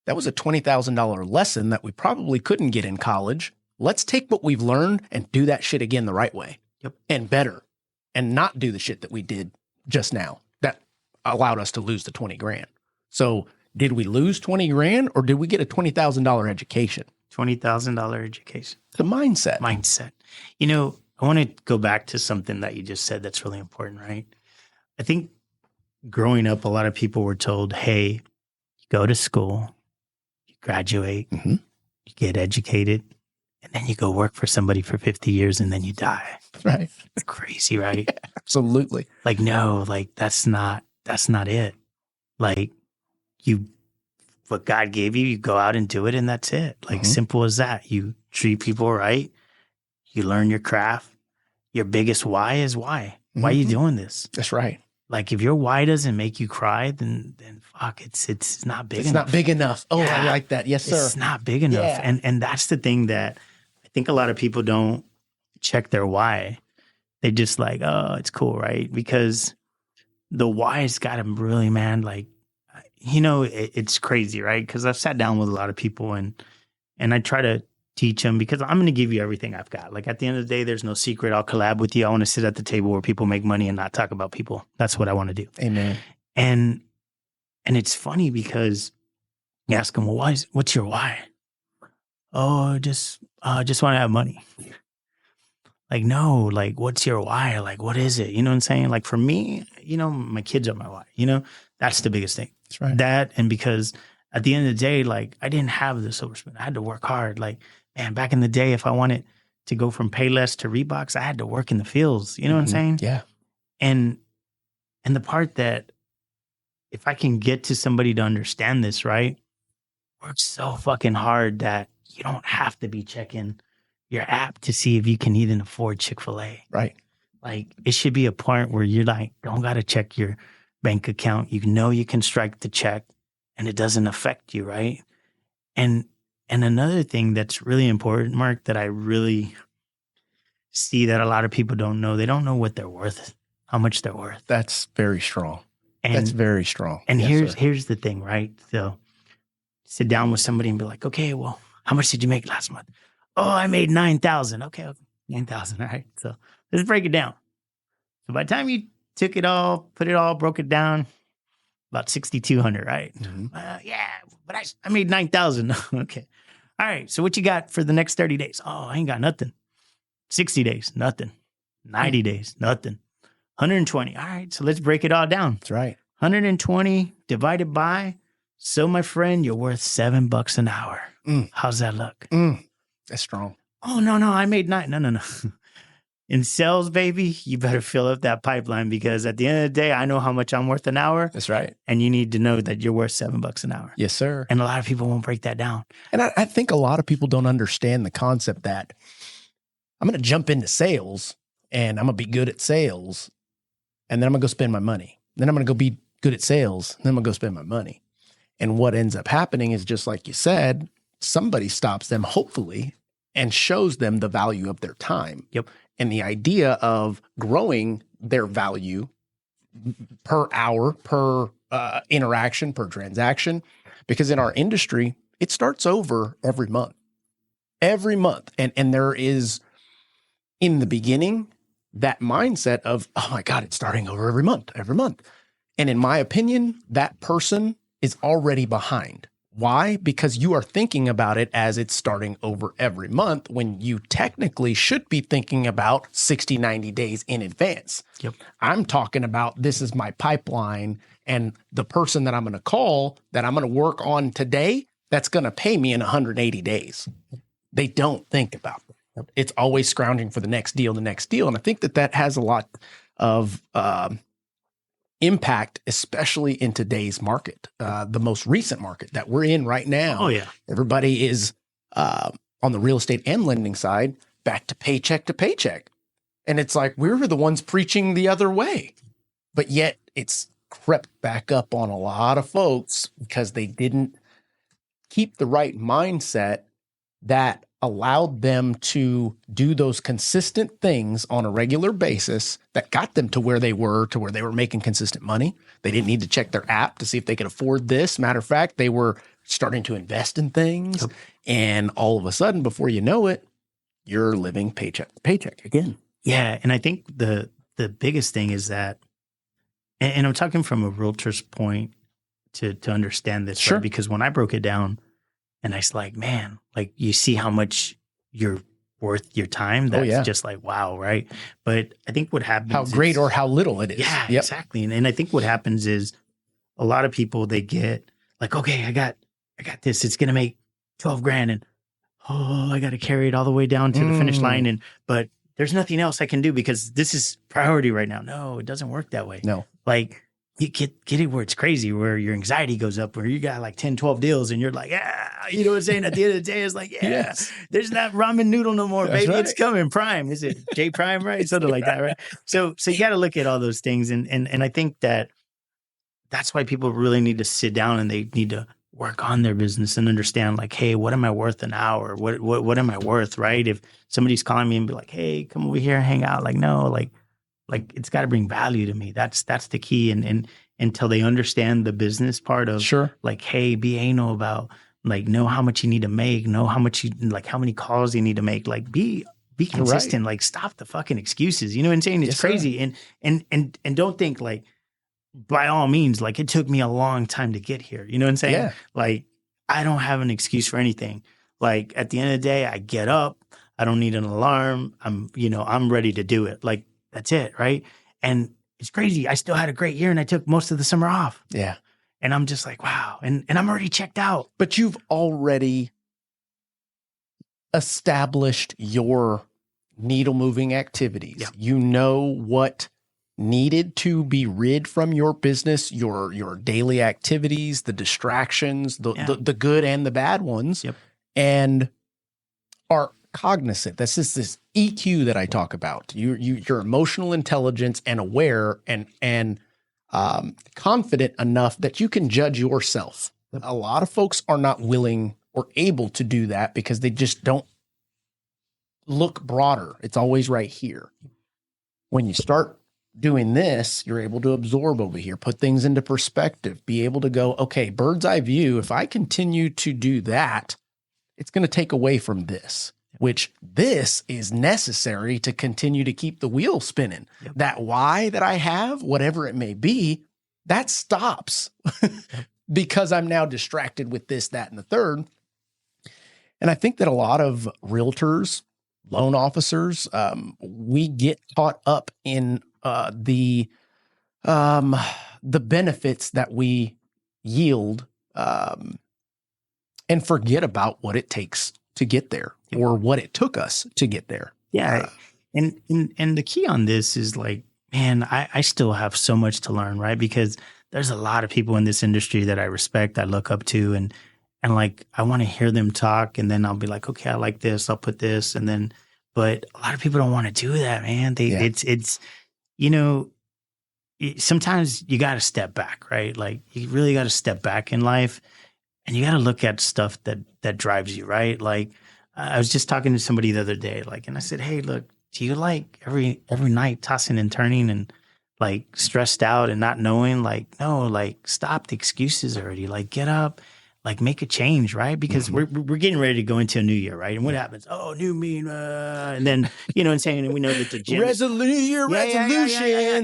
That was a $20,000 lesson that we probably couldn't get in college. Let's take what we've learned and do that shit again the right way. Yep. And better, and not do the shit that we did just now that allowed us to lose the 20 grand. So did we lose 20 grand, or did we get a $20,000 education? $20,000 education. The mindset. Mindset. I want to go back to something that you just said that's really important, right? I think growing up, a lot of people were told, hey, you go to school, you graduate, Mm-hmm. you get educated, and then you go work for somebody for 50 years and then you die. Right. It's crazy, right? Yeah, absolutely. Like, no, like that's not it. Like what God gave you, you go out and do it and that's it. Like Mm-hmm. simple as that. You treat people right. You learn your craft. Your biggest why is why. Why are you Mm-hmm. doing this? That's right. Like if your why doesn't make you cry, then fuck, it's not big It's enough. not big enough. Oh, Yeah. I like that. Yes, sir. It's not big enough. Yeah. And that's the thing that I think a lot of people don't check their why. They just like, oh, it's cool, right? Because the why's got them really, man, like, it's crazy, right? Because I've sat down with a lot of people and I try to teach them because I'm going to give you everything I've got. Like at the end of the day, there's no secret. I'll collab with you. I want to sit at the table where people make money and not talk about people. That's what I want to do. Amen. And it's funny because you ask them, well, what's your why? Oh, just want to have money. Like, no, like, what's your why? Like, what is it? You know what I'm saying? Like for me, my kids are my why, that's the biggest thing. That's right. That, and because at the end of the day, like I didn't have the silver spoon. I had to work hard. Like, man, back in the day, if I wanted to go from Payless to Reeboks, I had to work in the fields. You know what I'm saying? Yeah. And the part that if I can get to somebody to understand this, right? Work so fucking hard that you don't have to be checking your app to see if you can even afford Chick-fil-A. Right. Like it should be a point where you're like, don't got to check your bank account. You know you can strike the check and it doesn't affect you, right? And another thing that's really important, Mark, that I really see that a lot of people don't know, they don't know what they're worth, how much they're worth. That's very strong. And, That's very strong. And Yes, here's the thing, right? So sit down with somebody and be like, okay, well, how much did you make last month? Oh, I made 9,000. Okay, 9,000. All right. So let's break it down. So by the time you took it all, broke it down, about 6,200, right? Mm-hmm. Yeah, but I made 9,000. Okay. All right. So what you got for the next 30 days? Oh, I ain't got nothing. 60 days, nothing. 90 days, nothing. 120. All right. So let's break it all down. That's right. 120 divided by, so my friend, you're worth $7 an hour. How's that look? That's strong. Oh, no, I made 9. No. In sales, baby, you better fill up that pipeline because at the end of the day, I know how much I'm worth an hour. That's right. And you need to know that you're worth $7 an hour. Yes, sir. And a lot of people won't break that down. And I think a lot of people don't understand the concept that I'm going to jump into sales and I'm going to be good at sales and then I'm going to go spend my money. Then I'm going to go be good at sales and then I'm going to go spend my money. And what ends up happening is just like you said, somebody stops them, hopefully, and shows them the value of their time. Yep. And the idea of growing their value per hour, per interaction, per transaction, because in our industry, it starts over every month. Every month. And there is, in the beginning, that mindset of, oh my God, it's starting over every month. And in my opinion, that person is already behind. Why? Because you are thinking about it as it's starting over every month when you technically should be thinking about 60, 90 days in advance. Yep. I'm talking about this is my pipeline and the person that I'm going to call that I'm going to work on today, that's going to pay me in 180 days. They don't think about it. It's always scrounging for the next deal. And I think that has a lot of impact, especially in today's market, the most recent market that we're in right now. Oh, yeah. Everybody is on the real estate and lending side back to paycheck. And it's like we're the ones preaching the other way. But yet it's crept back up on a lot of folks because they didn't keep the right mindset that allowed them to do those consistent things on a regular basis that got them to where they were making consistent money. They didn't need to check their app to see if they could afford this. Matter of fact, they were starting to invest in things. Yep. And all of a sudden, before you know it, you're living paycheck to paycheck again. Yeah. And I think the biggest thing is that, and I'm talking from a realtor's point to understand this, sure. Right? Because when I broke it down, and I was like, man, like you see how much you're worth your time. That's just like, wow, right? But I think what happens how great or how little it is. Yeah, exactly. And I think what happens is a lot of people, they get like, okay, I got I got this. It's going to make 12 grand. And, I got to carry it all the way down to the finish line. But there's nothing else I can do because this is priority right now. No, it doesn't work that way. No. Like, you get it where it's crazy, where your anxiety goes up, where you got like 10, 12 deals and you're like, you know what I'm saying? At the end of the day, it's like, Yes. there's not ramen noodle no more, That's baby. right. It's coming. Prime. Is it J Prime, right? Something like that, right? So you got to look at all those things. And I think that's why people really need to sit down and they need to work on their business and understand like, hey, what am I worth an hour? What am I worth, right? If somebody's calling me and be like, hey, come over here and hang out. Like, no, like it's got to bring value to me. That's the key. And until they understand the business part of like, hey, be anal about like, know how much you need to make, know how much how many calls you need to make, like be consistent, like stop the fucking excuses. You know what I'm saying? It's crazy. And don't think like, by all means, like it took me a long time to get here. You know what I'm saying? Yeah. Like I don't have an excuse for anything. Like at the end of the day, I get up, I don't need an alarm. I'm ready to do it. Like that's it. Right. And it's crazy. I still had a great year and I took most of the summer off. Yeah. And I'm just like, wow. And I'm already checked out. But you've already established your needle moving activities. Yeah. You know what needed to be rid from your business, your daily activities, the distractions, the good and the bad ones, and are cognizant. This is this EQ that I talk about. Your emotional intelligence and aware and confident enough that you can judge yourself. A lot of folks are not willing or able to do that because they just don't look broader. It's always right here. When you start doing this, you're able to absorb over here, put things into perspective, be able to go, okay, bird's eye view. If I continue to do that, it's going to take away from this, which this is necessary to continue to keep the wheel spinning. That why that I have, whatever it may be, that stops because I'm now distracted with this, that, and the third. And I think that a lot of realtors, loan officers, we get caught up in the benefits that we yield, and forget about what it takes to get there or what it took us to get there. Yeah. And the key on this is like, man, I still have so much to learn, right? Because there's a lot of people in this industry that I respect, I look up to, and like, I want to hear them talk, and then I'll be like, okay, I like this, I'll put this. And then, but a lot of people don't want to do that, man. It's, sometimes you got to step back, right? Like you really got to step back in life and you got to look at stuff that drives you, right? Like I was just talking to somebody the other day, like, and I said, hey, look, do you like every night tossing and turning and like stressed out and not knowing? Like, no, like stop the excuses already. Like get up, like make a change, right? Because we're getting ready to go into a new year, right? And what happens? Oh, new me, and then you know what I'm saying. And we know that the gym resolution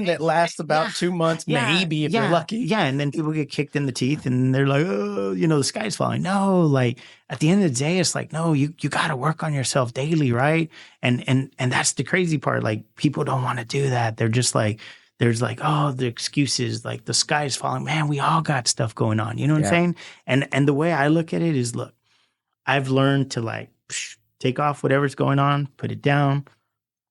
that lasts about 2 months, maybe if you're lucky. Yeah, and then people get kicked in the teeth, and they're like, oh, the sky's falling. No, like at the end of the day, it's like, no, you got to work on yourself daily, right? And that's the crazy part. Like people don't want to do that. They're just like. There's like, oh, the excuses, like the sky's falling. Man, we all got stuff going on. You know what I'm saying? And the way I look at it is, look, I've learned to like take off whatever's going on, put it down,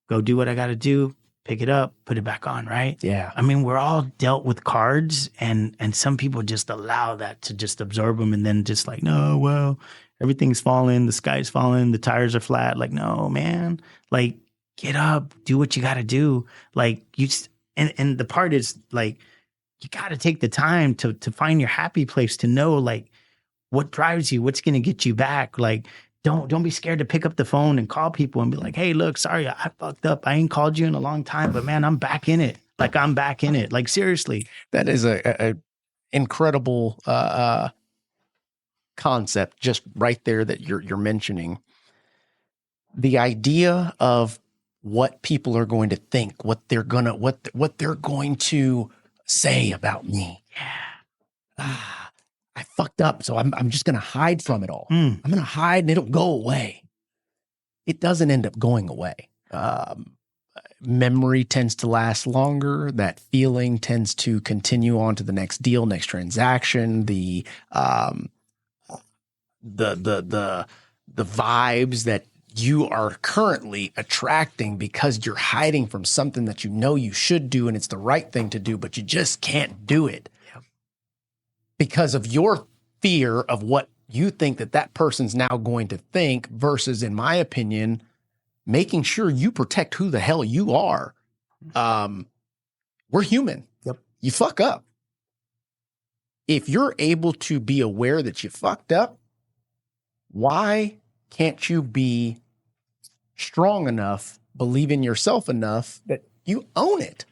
go do what I got to do, pick it up, put it back on, right? Yeah. I mean, we're all dealt with cards, and some people just allow that to just absorb them, and then just like, no, well, everything's falling, the sky's falling, the tires are flat. Like, no, man, like get up, do what you got to do. Like you just. And the part is like, you got to take the time to find your happy place, to know like what drives you, what's going to get you back. Like, don't be scared to pick up the phone and call people and be like, hey, look, sorry, I fucked up. I ain't called you in a long time, but man, I'm back in it. Like I'm back in it. Like seriously. That is a incredible concept just right there that you're mentioning. The idea of what people are going to think, what they're going to say about me. Yeah. I fucked up, so I'm just going to hide from it all. I'm going to hide and it'll go away. It doesn't end up going away. Memory tends to last longer. That feeling tends to continue on to the next deal, next transaction. The the vibes that you are currently attracting because you're hiding from something that you know you should do and it's the right thing to do, but you just can't do it because of your fear of what you think that person's now going to think versus, in my opinion, making sure you protect who the hell you are. We're human. Yep. You fuck up. If you're able to be aware that you fucked up, why can't you be strong enough, believe in yourself enough that you own it?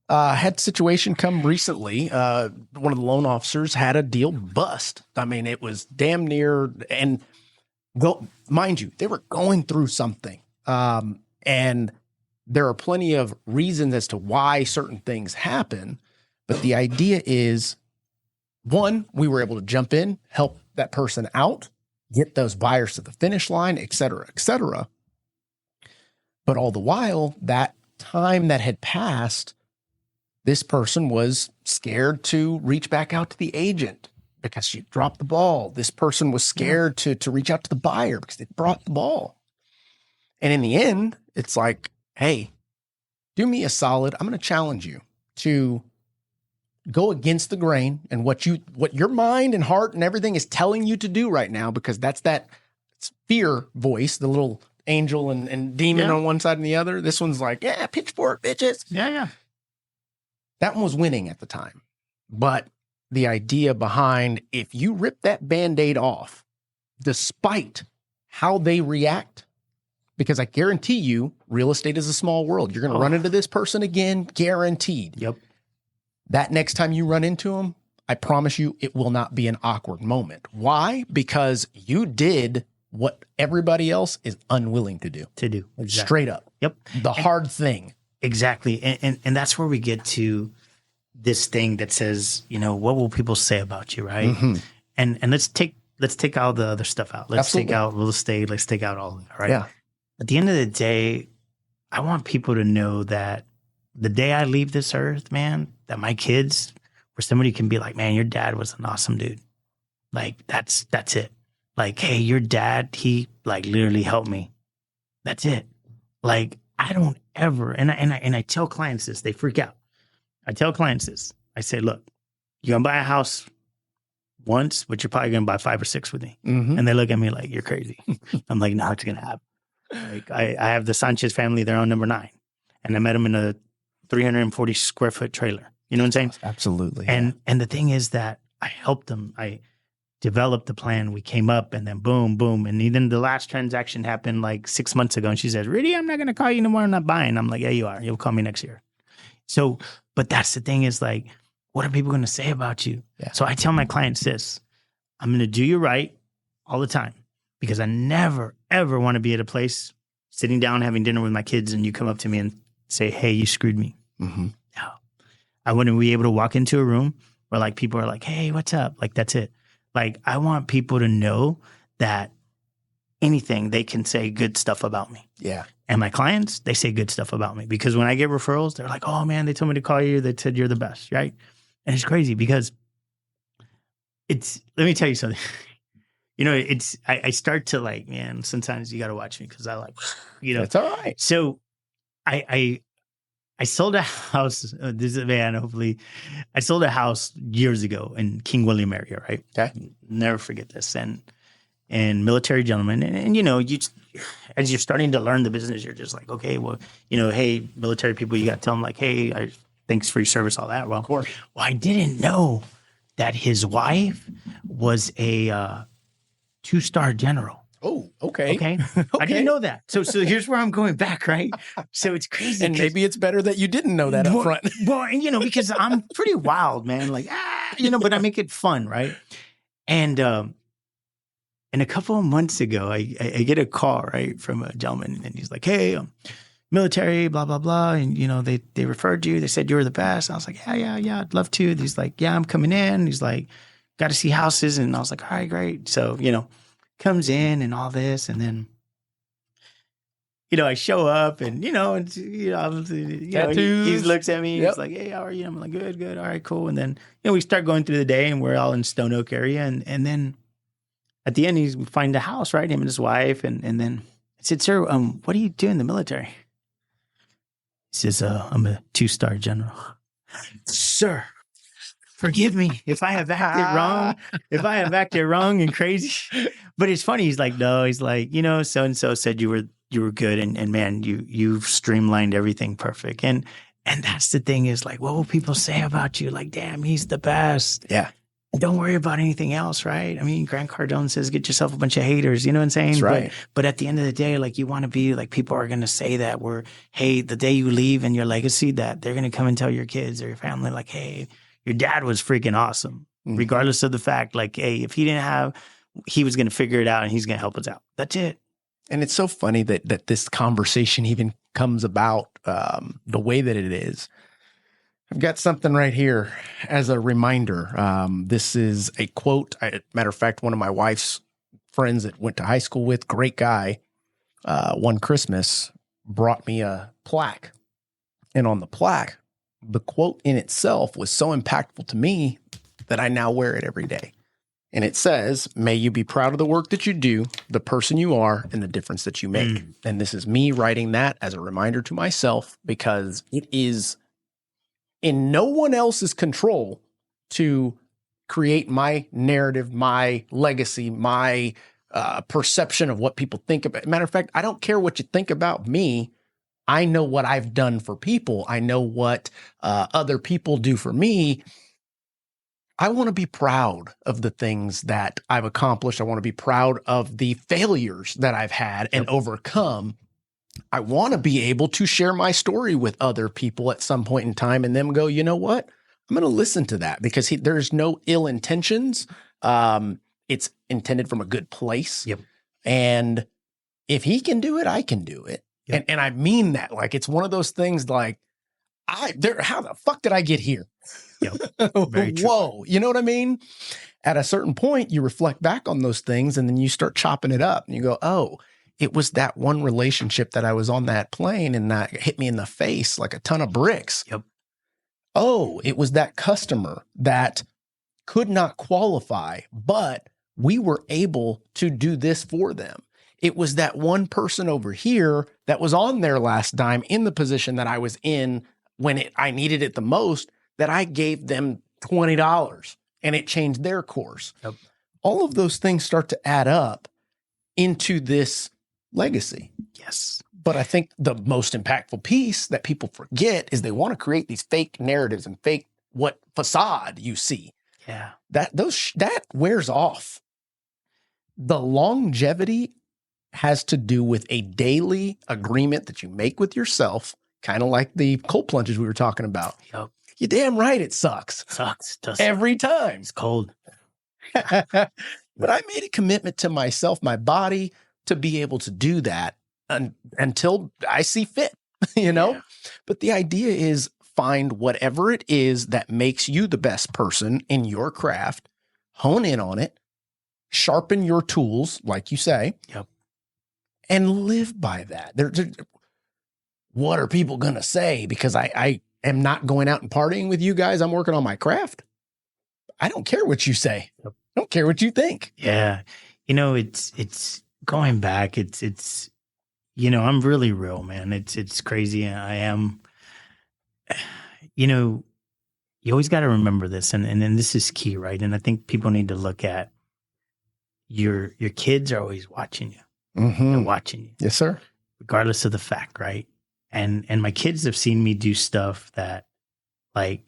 Had a situation come recently. One of the loan officers had a deal bust. I mean, it was damn near, and mind you, they were going through something. And there are plenty of reasons as to why certain things happen. But the idea is, one, we were able to jump in, help that person out, get those buyers to the finish line, et cetera, et cetera. But all the while, that time that had passed, this person was scared to reach back out to the agent because she dropped the ball. This person was scared to reach out to the buyer because they brought the ball. And in the end, it's like, hey, do me a solid. I'm going to challenge you to go against the grain and what your mind and heart and everything is telling you to do right now, because that's that fear voice, the little angel and demon on one side and the other. This one's like, yeah, pitchfork, bitches. Yeah. That one was winning at the time. But the idea behind, if you rip that Band-Aid off, despite how they react, because I guarantee you, real estate is a small world. You're going to run into this person again, guaranteed. Yep. That next time you run into them, I promise you, it will not be an awkward moment. Why? Because you did what everybody else is unwilling to do. Exactly. Straight up. Yep. Hard thing. Exactly. And that's where we get to this thing that says, what will people say about you, right? Mm-hmm. And let's take all the other stuff out. Let's take out real estate. Let's take out all of that, right? Yeah. At the end of the day, I want people to know that the day I leave this earth, man, that my kids, where somebody can be like, man, your dad was an awesome dude. Like, that's it. Like, hey, your dad, he like literally helped me. That's it. Like, I don't ever, and I tell clients this, they freak out. I tell clients this. I say, look, you're gonna buy a house once, but you're probably gonna buy 5 or 6 with me. Mm-hmm. And they look at me like, you're crazy. I'm like, no, it's gonna happen. Like, I have the Sanchez family, they're on number 9. And I met them in a 340 square foot trailer. You know what I'm saying? Absolutely. And the thing is that I helped them. I developed the plan. We came up and then boom, boom. And even the last transaction happened like 6 months ago. And she says, Rudy, I'm not going to call you anymore. I'm not buying. I'm like, yeah, you are. You'll call me next year. So, but that's the thing is like, what are people going to say about you? Yeah. So I tell my clients this, I'm going to do you right all the time, because I never, ever want to be at a place sitting down, having dinner with my kids, and you come up to me and say, hey, you screwed me. Mm-hmm. No. I wouldn't be able to walk into a room where like people are like, hey, what's up? Like, that's it. Like, I want people to know that anything, they can say good stuff about me. Yeah. And my clients, they say good stuff about me, because when I get referrals, they're like, oh man, they told me to call you. They said you're the best, right? And it's crazy because let me tell you something. I start to like, man, sometimes you got to watch me because I like, It's all right. So I sold a house. This is, man, hopefully I sold a house years ago in King William area, right? Okay. Never forget this. And military gentlemen, and you as you're starting to learn the business, you're just like, okay, well, hey, military people, you got to tell them like, hey, thanks for your service, all that. Well, Of course. Well, I didn't know that his wife was a 2-star general. Oh, okay. Okay. I didn't know that. So here's where I'm going back, right? So it's crazy. And maybe it's better that you didn't know that up front. Well, and because I'm pretty wild, man. Like, but I make it fun, right? And a couple of months ago, I get a call, right, from a gentleman, and he's like, hey, military, blah, blah, blah. And, they referred you. They said you were the best. I was like, yeah, I'd love to. He's like, yeah, I'm coming in. He's like, got to see houses. And I was like, all right, great. So, comes in and all this. And then, I show up and, obviously, he looks at me. Yep. He's like, hey, how are you? I'm like, good. All right, cool. And then, we start going through the day, and we're all in Stone Oak area. And then at the end, he's find a house, right? Him and his wife. And then I said, sir, what do you do in the military? He says, I'm a 2-star general. Sir, forgive me if I have acted wrong, and crazy. But it's funny. He's like, no, he's like, so-and-so said you were good. And man, you've streamlined everything perfect. And that's the thing is like, what will people say about you? Like, damn, he's the best. Yeah. Don't worry about anything else, right? I mean, Grant Cardone says, get yourself a bunch of haters. You know what I'm saying? That's right. But at the end of the day, like you want to be like, people are going to say that hey, the day you leave and your legacy, that they're going to come and tell your kids or your family, like, hey, your dad was freaking awesome. Mm-hmm. Regardless of the fact, like, hey, if he was going to figure it out and he's going to help us out. That's it. And it's so funny that this conversation even comes about the way that it is. I've got something right here as a reminder. This is a quote. Matter of fact, one of my wife's friends that went to high school with, great guy, one Christmas brought me a plaque. And on the plaque, the quote in itself was so impactful to me that I now wear it every day. And it says, may you be proud of the work that you do, the person you are, and the difference that you make. And this is me writing that as a reminder to myself, because it is in no one else's control to create my narrative, my legacy, my perception of what people think about. Matter of fact, I don't care what you think about me. I know what I've done for people. I know what other people do for me. I want to be proud of the things that I've accomplished. I want to be proud of the failures that I've had and overcome. I want to be able to share my story with other people at some point in time and them go, you know what? I'm going to listen to that because there's no ill intentions. It's intended from a good place. Yep. And if he can do it, I can do it. Yep. And I mean that. Like, it's one of those things like, how the fuck did I get here? Yep. Very true. Whoa. You know what I mean? At a certain point, you reflect back on those things and then you start chopping it up and you go, oh, it was that one relationship that I was on that plane and that hit me in the face like a ton of bricks. Yep. Oh, it was that customer that could not qualify, but we were able to do this for them. It was that one person over here that was on their last dime in the position that I was in when I needed it the most, that I gave them $20 and it changed their course. Yep. All of those things start to add up into this legacy. Yes. But I think the most impactful piece that people forget is they want to create these fake narratives and fake what facade you see. Yeah. That wears off. The longevity has to do with a daily agreement that you make with yourself, kind of like the cold plunges we were talking about. Yep. You're damn right it sucks. It sucks. It does every time. It's cold. But I made a commitment to myself, my body, to be able to do that until I see fit, you know? Yeah. But the idea is find whatever it is that makes you the best person in your craft, hone in on it, sharpen your tools, like you say. Yep. And live by that. What are people going to say? Because I am not going out and partying with you guys. I'm working on my craft. I don't care what you say. Yep. I don't care what you think. Yeah. It's going back. It's I'm really real, man. It's crazy. I am, you always got to remember this. And then this is key, right? And I think people need to look at your kids are always watching you. Mm-hmm. They're watching you. Yes, sir. Regardless of the fact, right? And my kids have seen me do stuff that, like,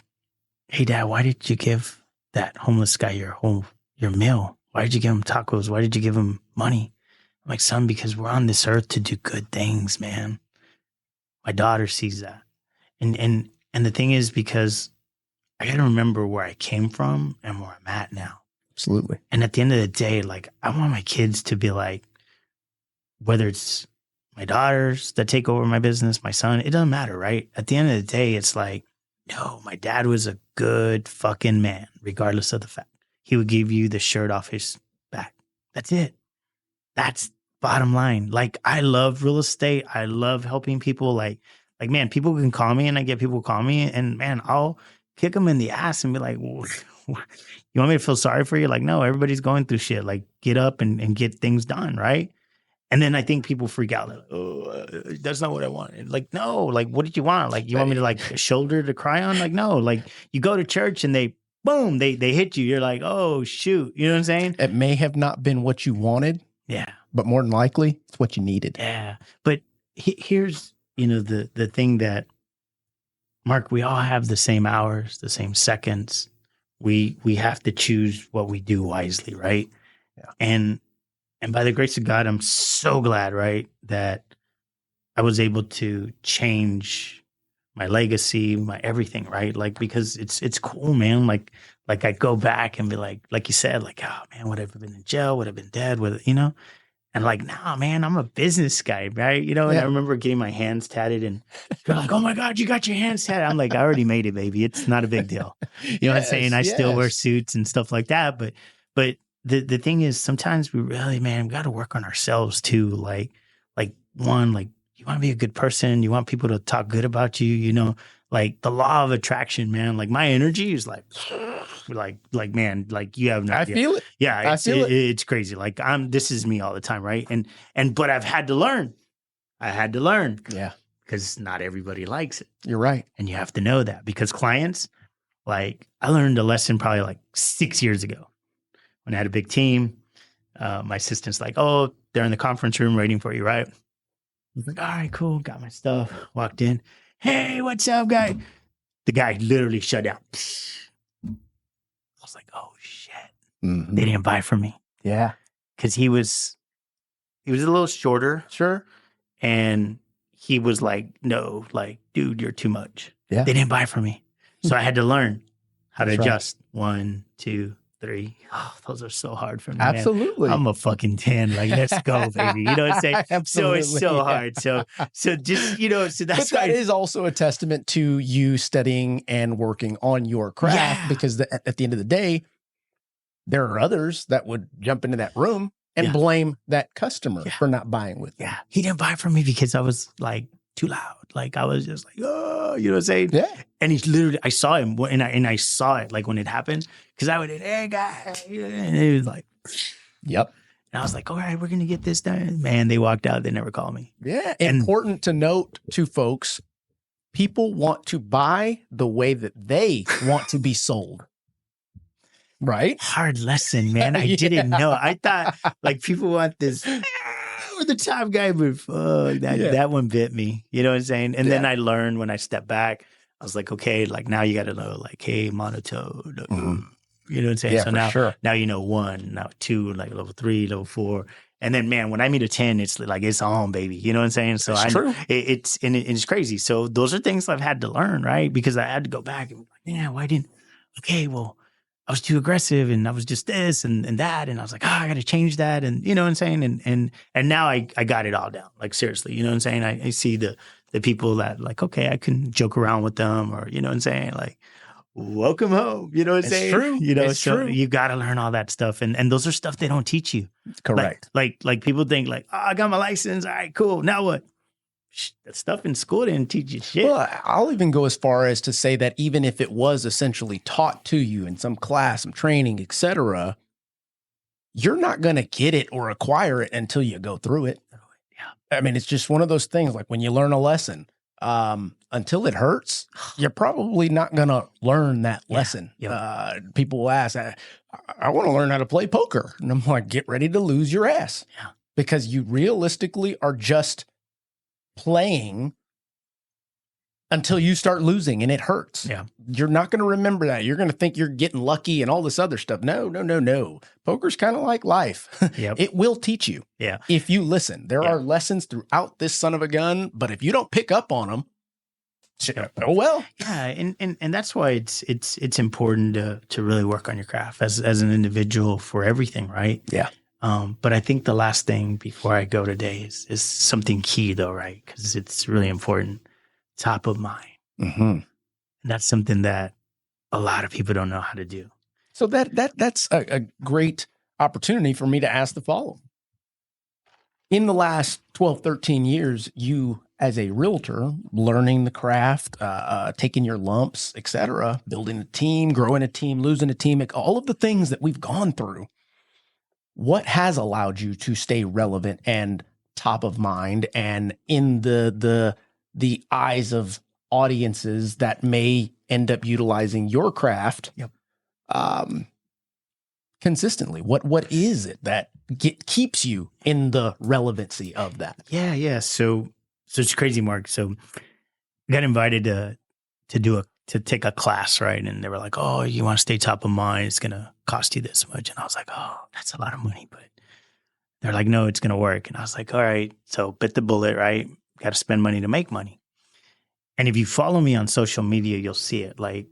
hey, Dad, why did you give that homeless guy your meal? Why did you give him tacos? Why did you give him money? I'm like, son, because we're on this earth to do good things, man. My daughter sees that. And the thing is, because I got to remember where I came from and where I'm at now. Absolutely. And at the end of the day, like, I want my kids to be like, whether it's my daughters that take over my business, my son, it doesn't matter, right? At the end of the day, it's like, no, my dad was a good fucking man, regardless of the fact. He would give you the shirt off his back. That's it. That's bottom line. Like, I love real estate. I love helping people. Like, man, people can call me and I get people call me and man, I'll kick them in the ass and be like, you want me to feel sorry for you? Like, no, everybody's going through shit. Like, get up and get things done, right? And then I think people freak out. Like, oh, that's not what I wanted. Like, no, like, what did you want? Like, you want me to like a shoulder to cry on? Like, no, like you go to church and they hit you. You're like, oh, shoot. You know what I'm saying? It may have not been what you wanted. Yeah. But more than likely, it's what you needed. Yeah. But here's, the thing that, Mark, we all have the same hours, the same seconds. We have to choose what we do wisely, right? Yeah. And by the grace of God, I'm so glad, right, that I was able to change my legacy, my everything, right? Like, because it's cool, man. Like I go back and be like you said, like, oh man, would I have been in jail? Would I have been dead? And like, nah, man, I'm a business guy, right? And I remember getting my hands tatted and they're like, oh my God, you got your hands tatted. I'm like, I already made it, baby. It's not a big deal. You know what I'm saying? I still wear suits and stuff like that. But the thing is, sometimes we really, man, we got to work on ourselves too. Like one, like you want to be a good person. You want people to talk good about you, like the law of attraction, man. Like my energy is like man, like you have no idea. I feel it. Yeah, it's crazy. Like this is me all the time, right? But I've had to learn. Yeah. Because not everybody likes it. You're right. And you have to know that because clients, like I learned a lesson probably like 6 years ago when I had a big team. My assistant's like, oh, they're in the conference room waiting for you, right? I was like, all right, cool. Got my stuff. Walked in. Hey, what's up, guy? The guy literally shut down. I was like, oh shit. Mm-hmm. They didn't buy from me. Yeah. Because he was a little shorter. Sure. And he was like, no, like, dude, you're too much. Yeah. They didn't buy from me. So I had to learn how to That's right. adjust. 1, 2, 3. Oh, those are so hard for me. Absolutely. Man. I'm a fucking 10. Like, let's go, baby. You know what I'm saying? Absolutely. So it's so hard. So just, so that's but that is also a testament to you studying and working on your craft because at the end of the day, there are others that would jump into that room and blame that customer for not buying with them. Yeah. He didn't buy from me because I was like too loud. Like I was just like, oh, you know what I'm saying? Yeah. And he's literally, I saw him and I saw it like when it happened because I would, hey guy, and he was like, yep. And I was like, all right, we're going to get this done. Man, they walked out. They never called me. Yeah. Important to note to folks, people want to buy the way that they want to be sold. Right? Hard lesson, man. I didn't know. I thought like people want this over the top guy, but fuck, that one bit me. You know what I'm saying? And then I learned when I stepped back, I was like, okay, like now you got to know, like, hey, monotone. Mm-hmm. You know what I'm saying? Yeah, so now you know 1, now 2, like level 3, level 4. And then, man, when I meet a 10, it's like, it's on, baby. You know what I'm saying? So it's crazy. So those are things I've had to learn, right? Because I had to go back and like, I was too aggressive and I was just this and that. And I was like, I got to change that. And you know what I'm saying? And now I got it all down. Like, seriously, you know what I'm saying? I see the people that like, okay, I can joke around with them or, you know what I'm saying? Like, welcome home. You know what I'm saying? True. You know, it's true. You got to learn all that stuff. And those are stuff they don't teach you. Correct. Like people think like, oh, I got my license. All right, cool. Now what? That stuff in school didn't teach you shit. Well, I'll even go as far as to say that even if it was essentially taught to you in some class, some training, etc., you're not going to get it or acquire it until you go through it. Yeah. I mean, it's just one of those things like when you learn a lesson, until it hurts, you're probably not going to learn that lesson. Yeah. People will ask, I want to learn how to play poker. And I'm like, get ready to lose your ass. Yeah. Because you realistically are just playing until you start losing and it hurts. Yeah. You're not going to remember that. You're going to think you're getting lucky and all this other stuff. No. Poker's kind of like life. Yep. It will teach you. Yeah. If you listen. There are lessons throughout this son of a gun, but if you don't pick up on them, oh well. Yeah, and that's why it's important to really work on your craft as an individual for everything, right? Yeah. But I think the last thing before I go today is something key though, right? Because it's really important. Top of mind. Mm-hmm. And that's something that a lot of people don't know how to do. So that's a great opportunity for me to ask the following. In the last 12, 13 years, you as a realtor, learning the craft, taking your lumps, etc., building a team, growing a team, losing a team, like all of the things that we've gone through, what has allowed you to stay relevant and top of mind and in the eyes of audiences that may end up utilizing your craft consistently? What is it that keeps you in the relevancy of that? Yeah. So it's crazy, Mark. So I got invited to take a class, right? And they were like, "Oh, you want to stay top of mind? It's gonna cost you this much." And I was like, "Oh, that's a lot of money." But they're like, "No, it's gonna work." And I was like, "All right." So bit the bullet, right? Got to spend money to make money. And if you follow me on social media, you'll see it. Like,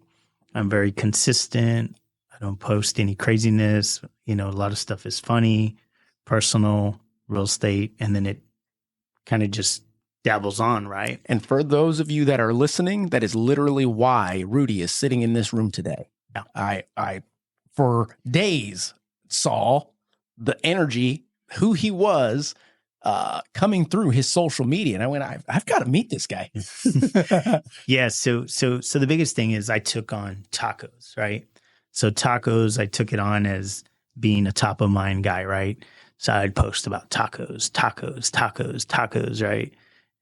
I'm very consistent. I don't post any craziness. A lot of stuff is funny, personal, real estate, and then it kind of just dabbles on, right? And for those of you that are listening, that is literally why Rudy is sitting in this room today. Yeah. I for days saw the energy, who he was, coming through his social media. And I went, I've got to meet this guy. Yeah. So the biggest thing is I took on tacos, right? So tacos, I took it on as being a top of mind guy, right? So I'd post about tacos, right?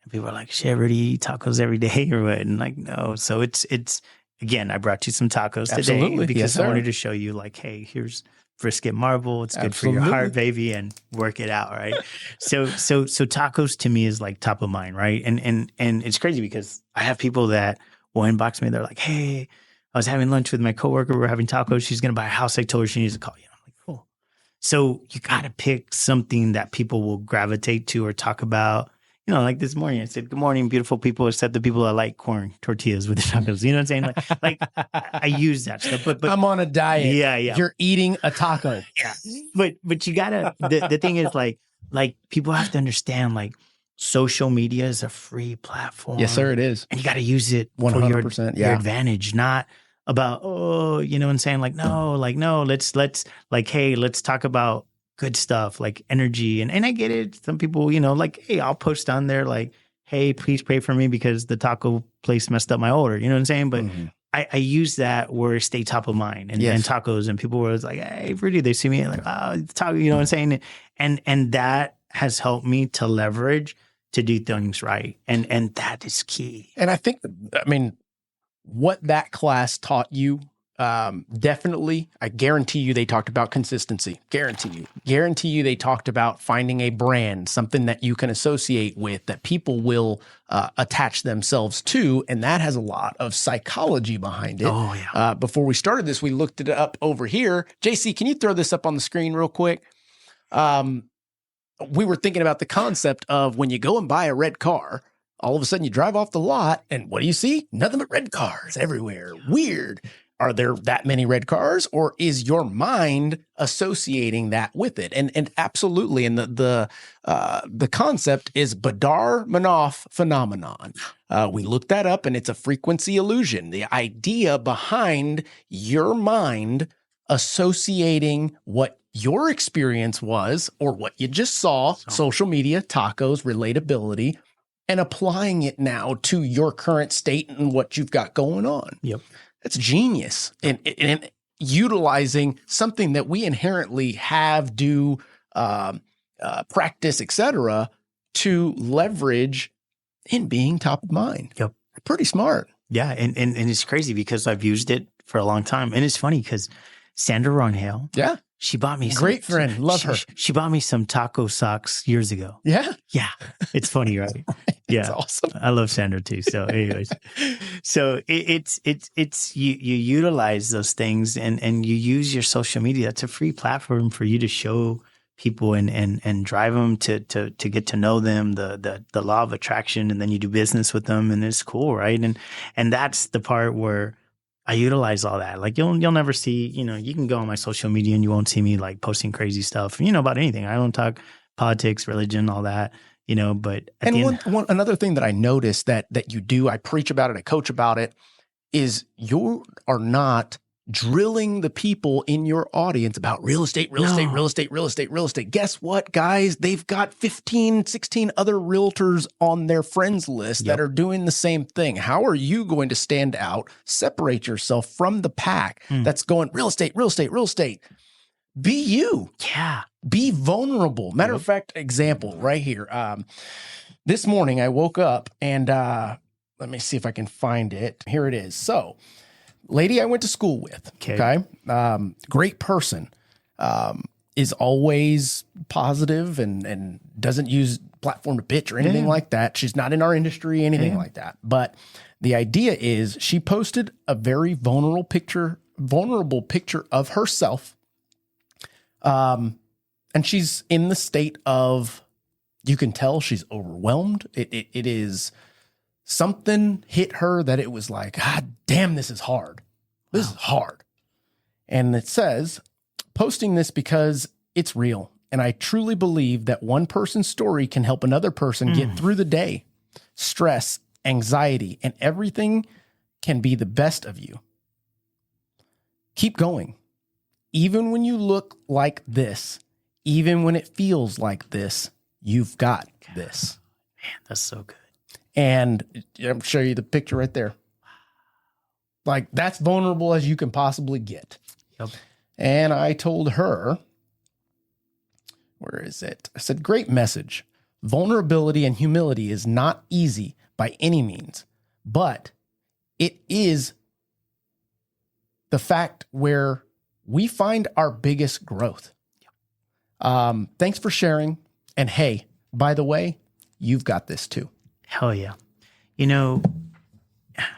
And people are like, "Shit, Rudy, you eat tacos every day or what?" And like, no. So it's again, I brought you some tacos today because I wanted to show you like, hey, here's brisket marble. It's good for your heart, baby, and work it out, right? So tacos to me is like top of mind, right? And it's crazy because I have people that will inbox me. They're like, "Hey, I was having lunch with my coworker. We're having tacos. She's gonna buy a house. I told her she needs to call you." I'm like, cool. So you got to pick something that people will gravitate to or talk about. Like this morning, I said, "Good morning, beautiful people," except the people that like corn tortillas with the tacos. You know what I'm saying? Like I use that stuff. But I'm on a diet. Yeah. You're eating a taco. Yeah. But you gotta. The thing is like people have to understand like social media is a free platform. Yes, sir. It is, and you got to use it 100%. Your advantage, not about you know what I'm saying? Like no, let's like hey, let's talk about good stuff like energy and I get it. Some people, like, hey, I'll post on there like, hey, please pray for me because the taco place messed up my order. You know what I'm saying? But I use that where it stay top of mind and tacos and people were like, "Hey, Rudy," they see me like, "Oh, taco," you know what I'm saying? And that has helped me to leverage to do things right. And that is key. And I think, what that class taught you, definitely, I guarantee you they talked about consistency. Guarantee you they talked about finding a brand, something that you can associate with, that people will attach themselves to. And that has a lot of psychology behind it. Oh, yeah. Before we started this, we looked it up over here. JC, can you throw this up on the screen real quick? We were thinking about the concept of when you go and buy a red car, all of a sudden you drive off the lot and what do you see? Nothing but red cars everywhere. Weird. Are there that many red cars, or is your mind associating that with it? And absolutely. And the concept is Badar-Manoff phenomenon. We looked that up, and it's a frequency illusion. The idea behind your mind associating what your experience was or what you just saw, social media, tacos, relatability, and applying it now to your current state and what you've got going on. Yep. That's genius in utilizing something that we inherently have, do, practice, etc., to leverage in being top of mind. Yep. Pretty smart. Yeah. And it's crazy because I've used it for a long time. And it's funny because Sandra Ronhale, she bought me great friend. Love her. She bought me some taco socks years ago. Yeah. Yeah. It's funny, right? Yeah. That's awesome. I love Sandra too. So anyways, so it's you utilize those things and you use your social media. It's a free platform for you to show people and drive them to get to know them, the law of attraction, and then you do business with them, and it's cool, right? And that's the part where I utilize all that. Like you'll never see, you can go on my social media and you won't see me like posting crazy stuff, about anything. I don't talk politics, religion, all that, but another thing that I noticed that you do, I preach about it, I coach about it, is you are not drilling the people in your audience about real estate, real estate, real estate, real estate, real estate. Guess what, guys? They've got 15, 16 other realtors on their friends list that are doing the same thing. How are you going to stand out, separate yourself from the pack that's going real estate, real estate, real estate? Be you. Yeah. Be vulnerable. Matter of fact, example right here. This morning I woke up and let me see if I can find it. Here it is. So, lady I went to school with, okay? Great person, is always positive and doesn't use platform to bitch or anything like that. She's not in our industry, anything like that. But the idea is she posted a very vulnerable picture of herself. And she's in the state of, you can tell she's overwhelmed. It is something hit her that it was like, God damn, this is hard. This is hard. And it says, posting this because it's real. And I truly believe that one person's story can help another person get through the day. Stress, anxiety, and everything can be the best of you. Keep going. Even when you look like this, even when it feels like this, you've got this. Man, that's so good. And I'll show you the picture right there. Like, that's vulnerable as you can possibly get. Yep. And I told her, where is it? I said, great message. Vulnerability and humility is not easy by any means, but it is the fact where we find our biggest growth. Thanks for sharing. And hey, by the way, you've got this too. Hell yeah. You know,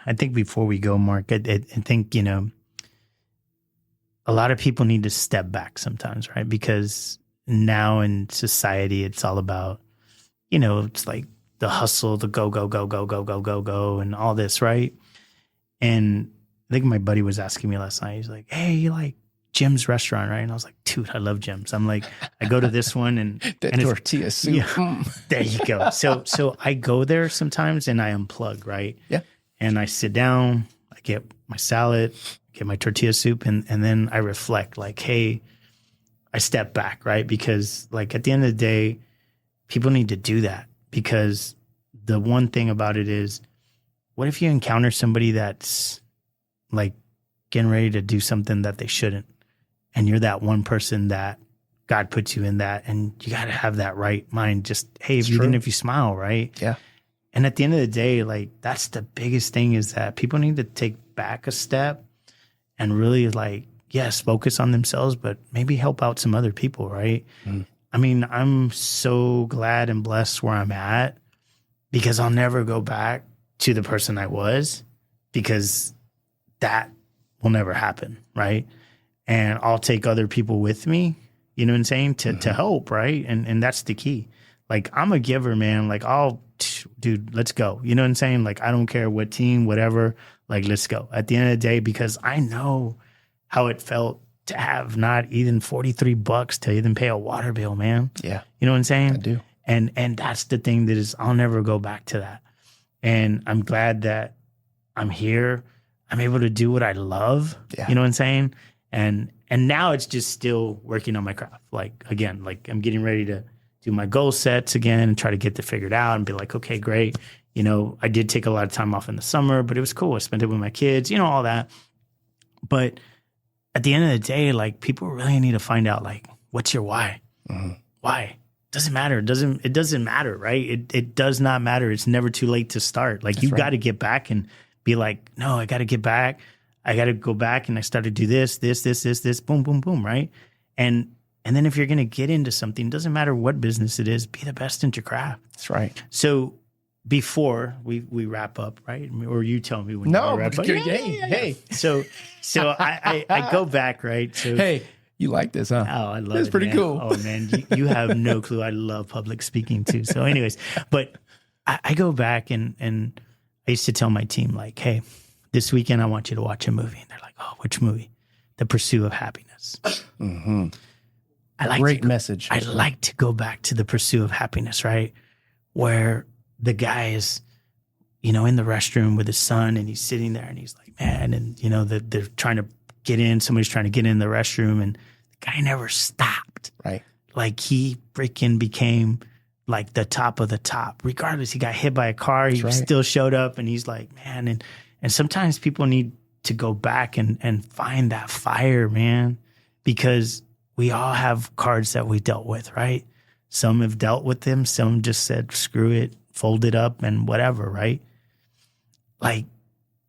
I think before we go, Mark, I think, you know, a lot of people need to step back sometimes, right? Because now in society, it's all about, you know, it's like the hustle, the go, go, go, go, go, go, go, go, and all this, right? And I think my buddy was asking me last night, he's like, hey, you like Jim's restaurant, right? And I was like, dude, I love Jim's. I'm like, I go to this one and that tortilla soup. Yeah, there you go. So I go there sometimes and I unplug, right? Yeah. And I sit down, I get my salad, get my tortilla soup, and then I reflect like, hey, I step back, right? Because like at the end of the day, people need to do that, because the one thing about it is, what if you encounter somebody that's like getting ready to do something that they shouldn't? And you're that one person that God puts you in that, and you got to have that right mind. Just, hey, even if you smile, right? Yeah. And at the end of the day, like, that's the biggest thing, is that people need to take back a step and really, like, yes, focus on themselves, but maybe help out some other people, right? I mean, I'm so glad and blessed where I'm at, because I'll never go back to the person I was, because that will never happen, right? And I'll take other people with me, you know what I'm saying, to help, right? And that's the key. Like, I'm a giver, man. Like, dude, let's go. You know what I'm saying? Like, I don't care what team, whatever, like, let's go. At the end of the day, because I know how it felt to have not even $43 to even pay a water bill, man. Yeah. You know what I'm saying? I do. And that's the thing that is, I'll never go back to that. And I'm glad that I'm here. I'm able to do what I love. Yeah. You know what I'm saying? And now it's just still working on my craft. Like, again, like, I'm getting ready to do my goal sets again and try to get that figured out and be like, okay, great. You know, I did take a lot of time off in the summer, but it was cool. I spent it with my kids, you know, all that. But at the end of the day, like, people really need to find out, like, what's your why? Why? Doesn't matter. It doesn't matter, right? It does not matter. It's never too late to start. Like, you got to get back and be like, no, I got to get back. I got to go back and I start to do this, boom, boom, boom, right? And then if you're going to get into something, doesn't matter what business it is, be the best in your craft. That's right. So before we wrap up, right? Or you tell me when you wrap up. Hey. So I go back, right? So, hey, you like this, huh? Oh, I love it. It's pretty cool. Oh, man, you have no clue. I love public speaking too. So anyways, but I go back and I used to tell my team, like, hey, this weekend I want you to watch a movie. And they're like, oh, which movie? The Pursuit of Happiness. Great message. I like to go back to The Pursuit of Happiness, right? Where the guy is, you know, in the restroom with his son, and he's sitting there and he's like, man, and, you know, they're trying to somebody's trying to get in the restroom, and the guy never stopped. Right. Like he freaking became like the top of the top. Regardless, he got hit by a car. He still showed up, and he's like, man. And sometimes people need to go back and find that fire, man, because we all have cards that we dealt with, right? Some have dealt with them. Some just said, screw it, fold it up and whatever, right? Like,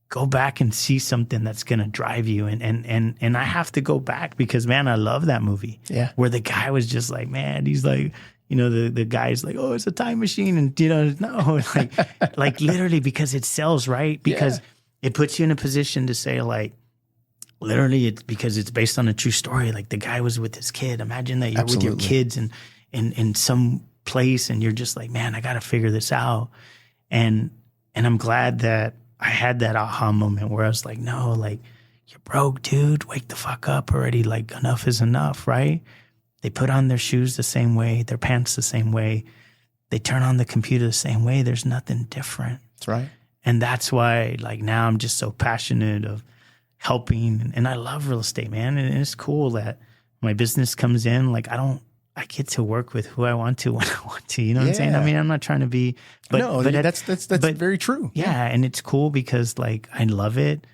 go back and see something that's going to drive you. And I have to go back because, man, I love that movie. Yeah. Where the guy was just like, man, he's like, you know, the guy's like, oh, it's a time machine. And, you know, no, like literally because it sells, right? Because it puts you in a position to say, like, literally it's because it's based on a true story. Like the guy was with his kid. Imagine that you're with your kids and in some place and you're just like, man, I got to figure this out. And I'm glad that I had that aha moment where I was like, no, like, you're broke, dude. Wake the fuck up already. Like, enough is enough, right? They put on their shoes the same way, their pants the same way. They turn on the computer the same way. There's nothing different. That's right. And that's why, like, now I'm just so passionate of helping. And I love real estate, man. And it's cool that my business comes in. Like, I get to work with who I want to when I want to. You know what I'm saying? I mean, I'm not trying to be, but that's very true. Yeah. And it's cool because, like, I love it.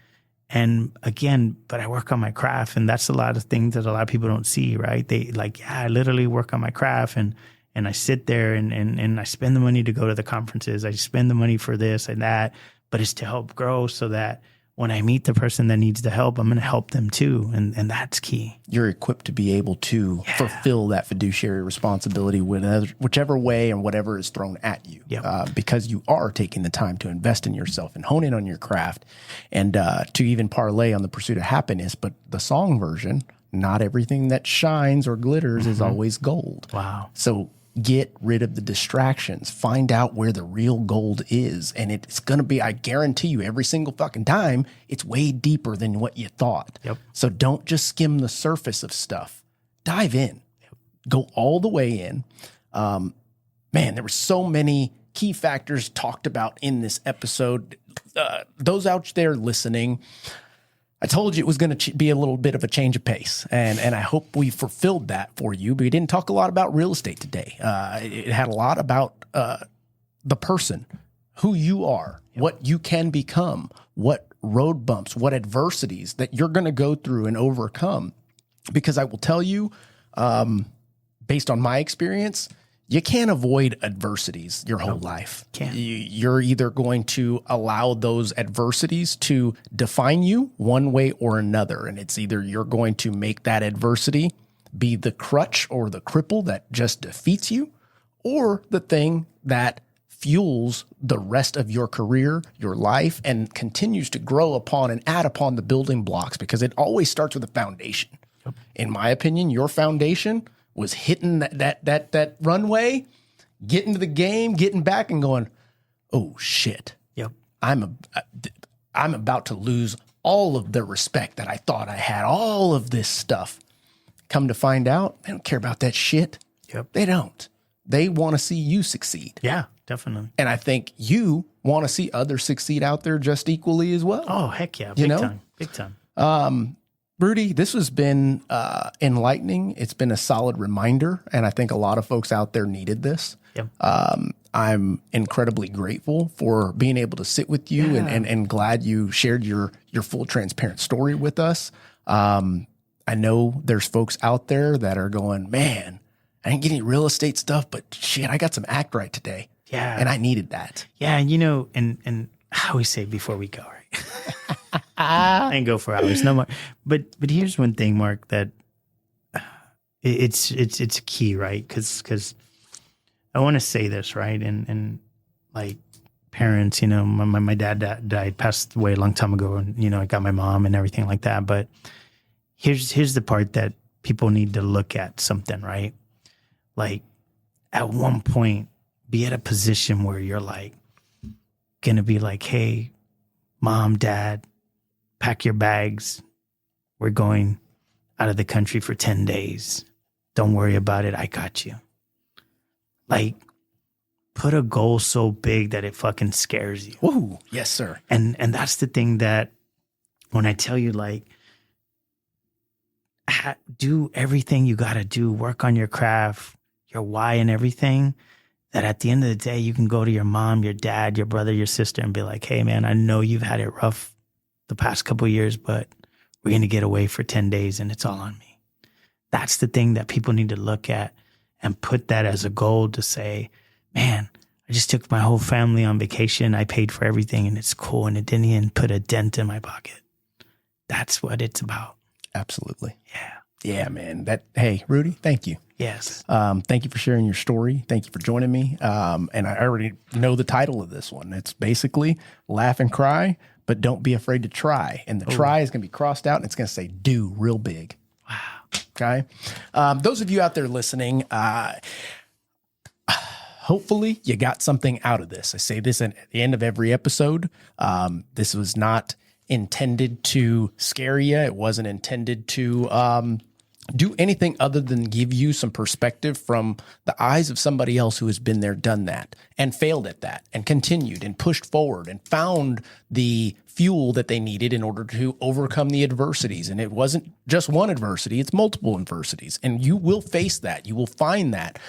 And again, but I work on my craft, and that's a lot of things that a lot of people don't see, right? They like, I literally work on my craft, and I sit there and I spend the money to go to the conferences. I spend the money for this and that, but it's to help grow so that when I meet the person that needs the help, I'm going to help them too. And that's key. You're equipped to be able to fulfill that fiduciary responsibility whichever way and whatever is thrown at you, because you are taking the time to invest in yourself and hone in on your craft and to even parlay on the pursuit of happiness. But the song version, not everything that shines or glitters is always gold. Wow. So get rid of the distractions. Find out where the real gold is. And it's going to be, I guarantee you, every single fucking time, it's way deeper than what you thought. Yep. So don't just skim the surface of stuff. Dive in. Yep. Go all the way in. Man, there were so many key factors talked about in this episode. Those out there listening, I told you it was going to be a little bit of a change of pace, and I hope we fulfilled that for you. But we didn't talk a lot about real estate today. It had a lot about the person, who you are, what you can become, what road bumps, what adversities that you're going to go through and overcome. Because I will tell you, based on my experience, you can't avoid adversities your whole life. You're either going to allow those adversities to define you one way or another. And it's either you're going to make that adversity be the crutch or the cripple that just defeats you, or the thing that fuels the rest of your career, your life, and continues to grow upon and add upon the building blocks, because it always starts with a foundation. Yep. In my opinion, your foundation was hitting that runway, getting to the game, getting back and going, oh shit. Yep. I'm about to lose all of the respect that I thought I had, all of this stuff. Come to find out, they don't care about that shit. Yep. They don't. They want to see you succeed. Yeah, definitely. And I think you want to see others succeed out there just equally as well. Oh, heck yeah. Big time. Rudy, this has been enlightening. It's been a solid reminder, and I think a lot of folks out there needed this. Yep. I'm incredibly grateful for being able to sit with you and glad you shared your full transparent story with us. I know there's folks out there that are going, man, I didn't get any real estate stuff, but shit, I got some act right today. Yeah. And I needed that. Yeah. And, you know, and I always say before we go, right? I ain't go for hours no more. But here's one thing, Mark, that it's key, right? Because I want to say this, right? And like parents, you know, my dad died, passed away a long time ago, and you know, I got my mom and everything like that. But here's the part that people need to look at something, right? Like at one point, be at a position where you're like gonna be like, hey, mom, dad, pack your bags. We're going out of the country for 10 days. Don't worry about it. I got you. Like, put a goal so big that it fucking scares you. Ooh, yes, sir. And that's the thing that when I tell you, like, do everything you got to do, work on your craft, your why and everything, that at the end of the day, you can go to your mom, your dad, your brother, your sister and be like, hey, man, I know you've had it rough the past couple of years, but we're going to get away for 10 days and it's all on me. That's the thing that people need to look at and put that as a goal to say, man, I just took my whole family on vacation. I paid for everything and it's cool. And it didn't even put a dent in my pocket. That's what it's about. Absolutely. Yeah. Yeah, man. Hey, Rudy, thank you. Yes. Thank you for sharing your story. Thank you for joining me. And I already know the title of this one. It's basically Laugh and Cry, but don't be afraid to try. And the try is going to be crossed out and it's going to say do real big. Wow. Okay. Those of you out there listening, hopefully you got something out of this. I say this at the end of every episode. This was not intended to scare you. It wasn't intended to do anything other than give you some perspective from the eyes of somebody else who has been there, done that, and failed at that, and continued and pushed forward and found the fuel that they needed in order to overcome the adversities. And it wasn't just one adversity, it's multiple adversities. And you will face that. You will find that.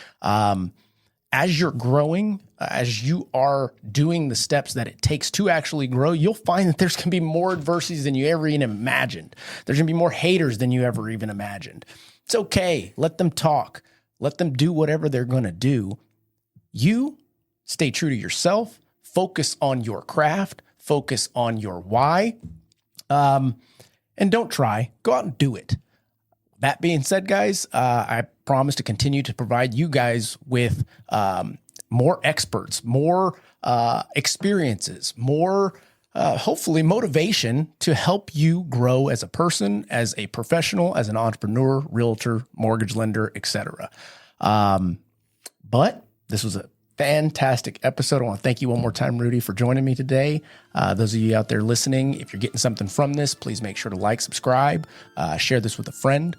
As you're growing, as you are doing the steps that it takes to actually grow, you'll find that there's going to be more adversities than you ever even imagined. There's going to be more haters than you ever even imagined. It's okay. Let them talk. Let them do whatever they're going to do. You stay true to yourself. Focus on your craft. Focus on your why. And don't try. Go out and do it. That being said, guys, I promise to continue to provide you guys with more experts, more experiences, more hopefully motivation to help you grow as a person, as a professional, as an entrepreneur, realtor, mortgage lender, etc. But this was a fantastic episode. I want to thank you one more time, Rudy, for joining me today. Those of you out there listening, if you're getting something from this, please make sure to like, subscribe, share this with a friend.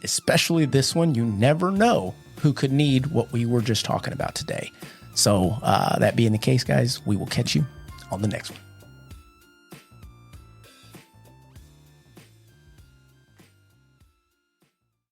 Especially this one, you never know who could need what we were just talking about today. So that being the case, guys, we will catch you on the next one.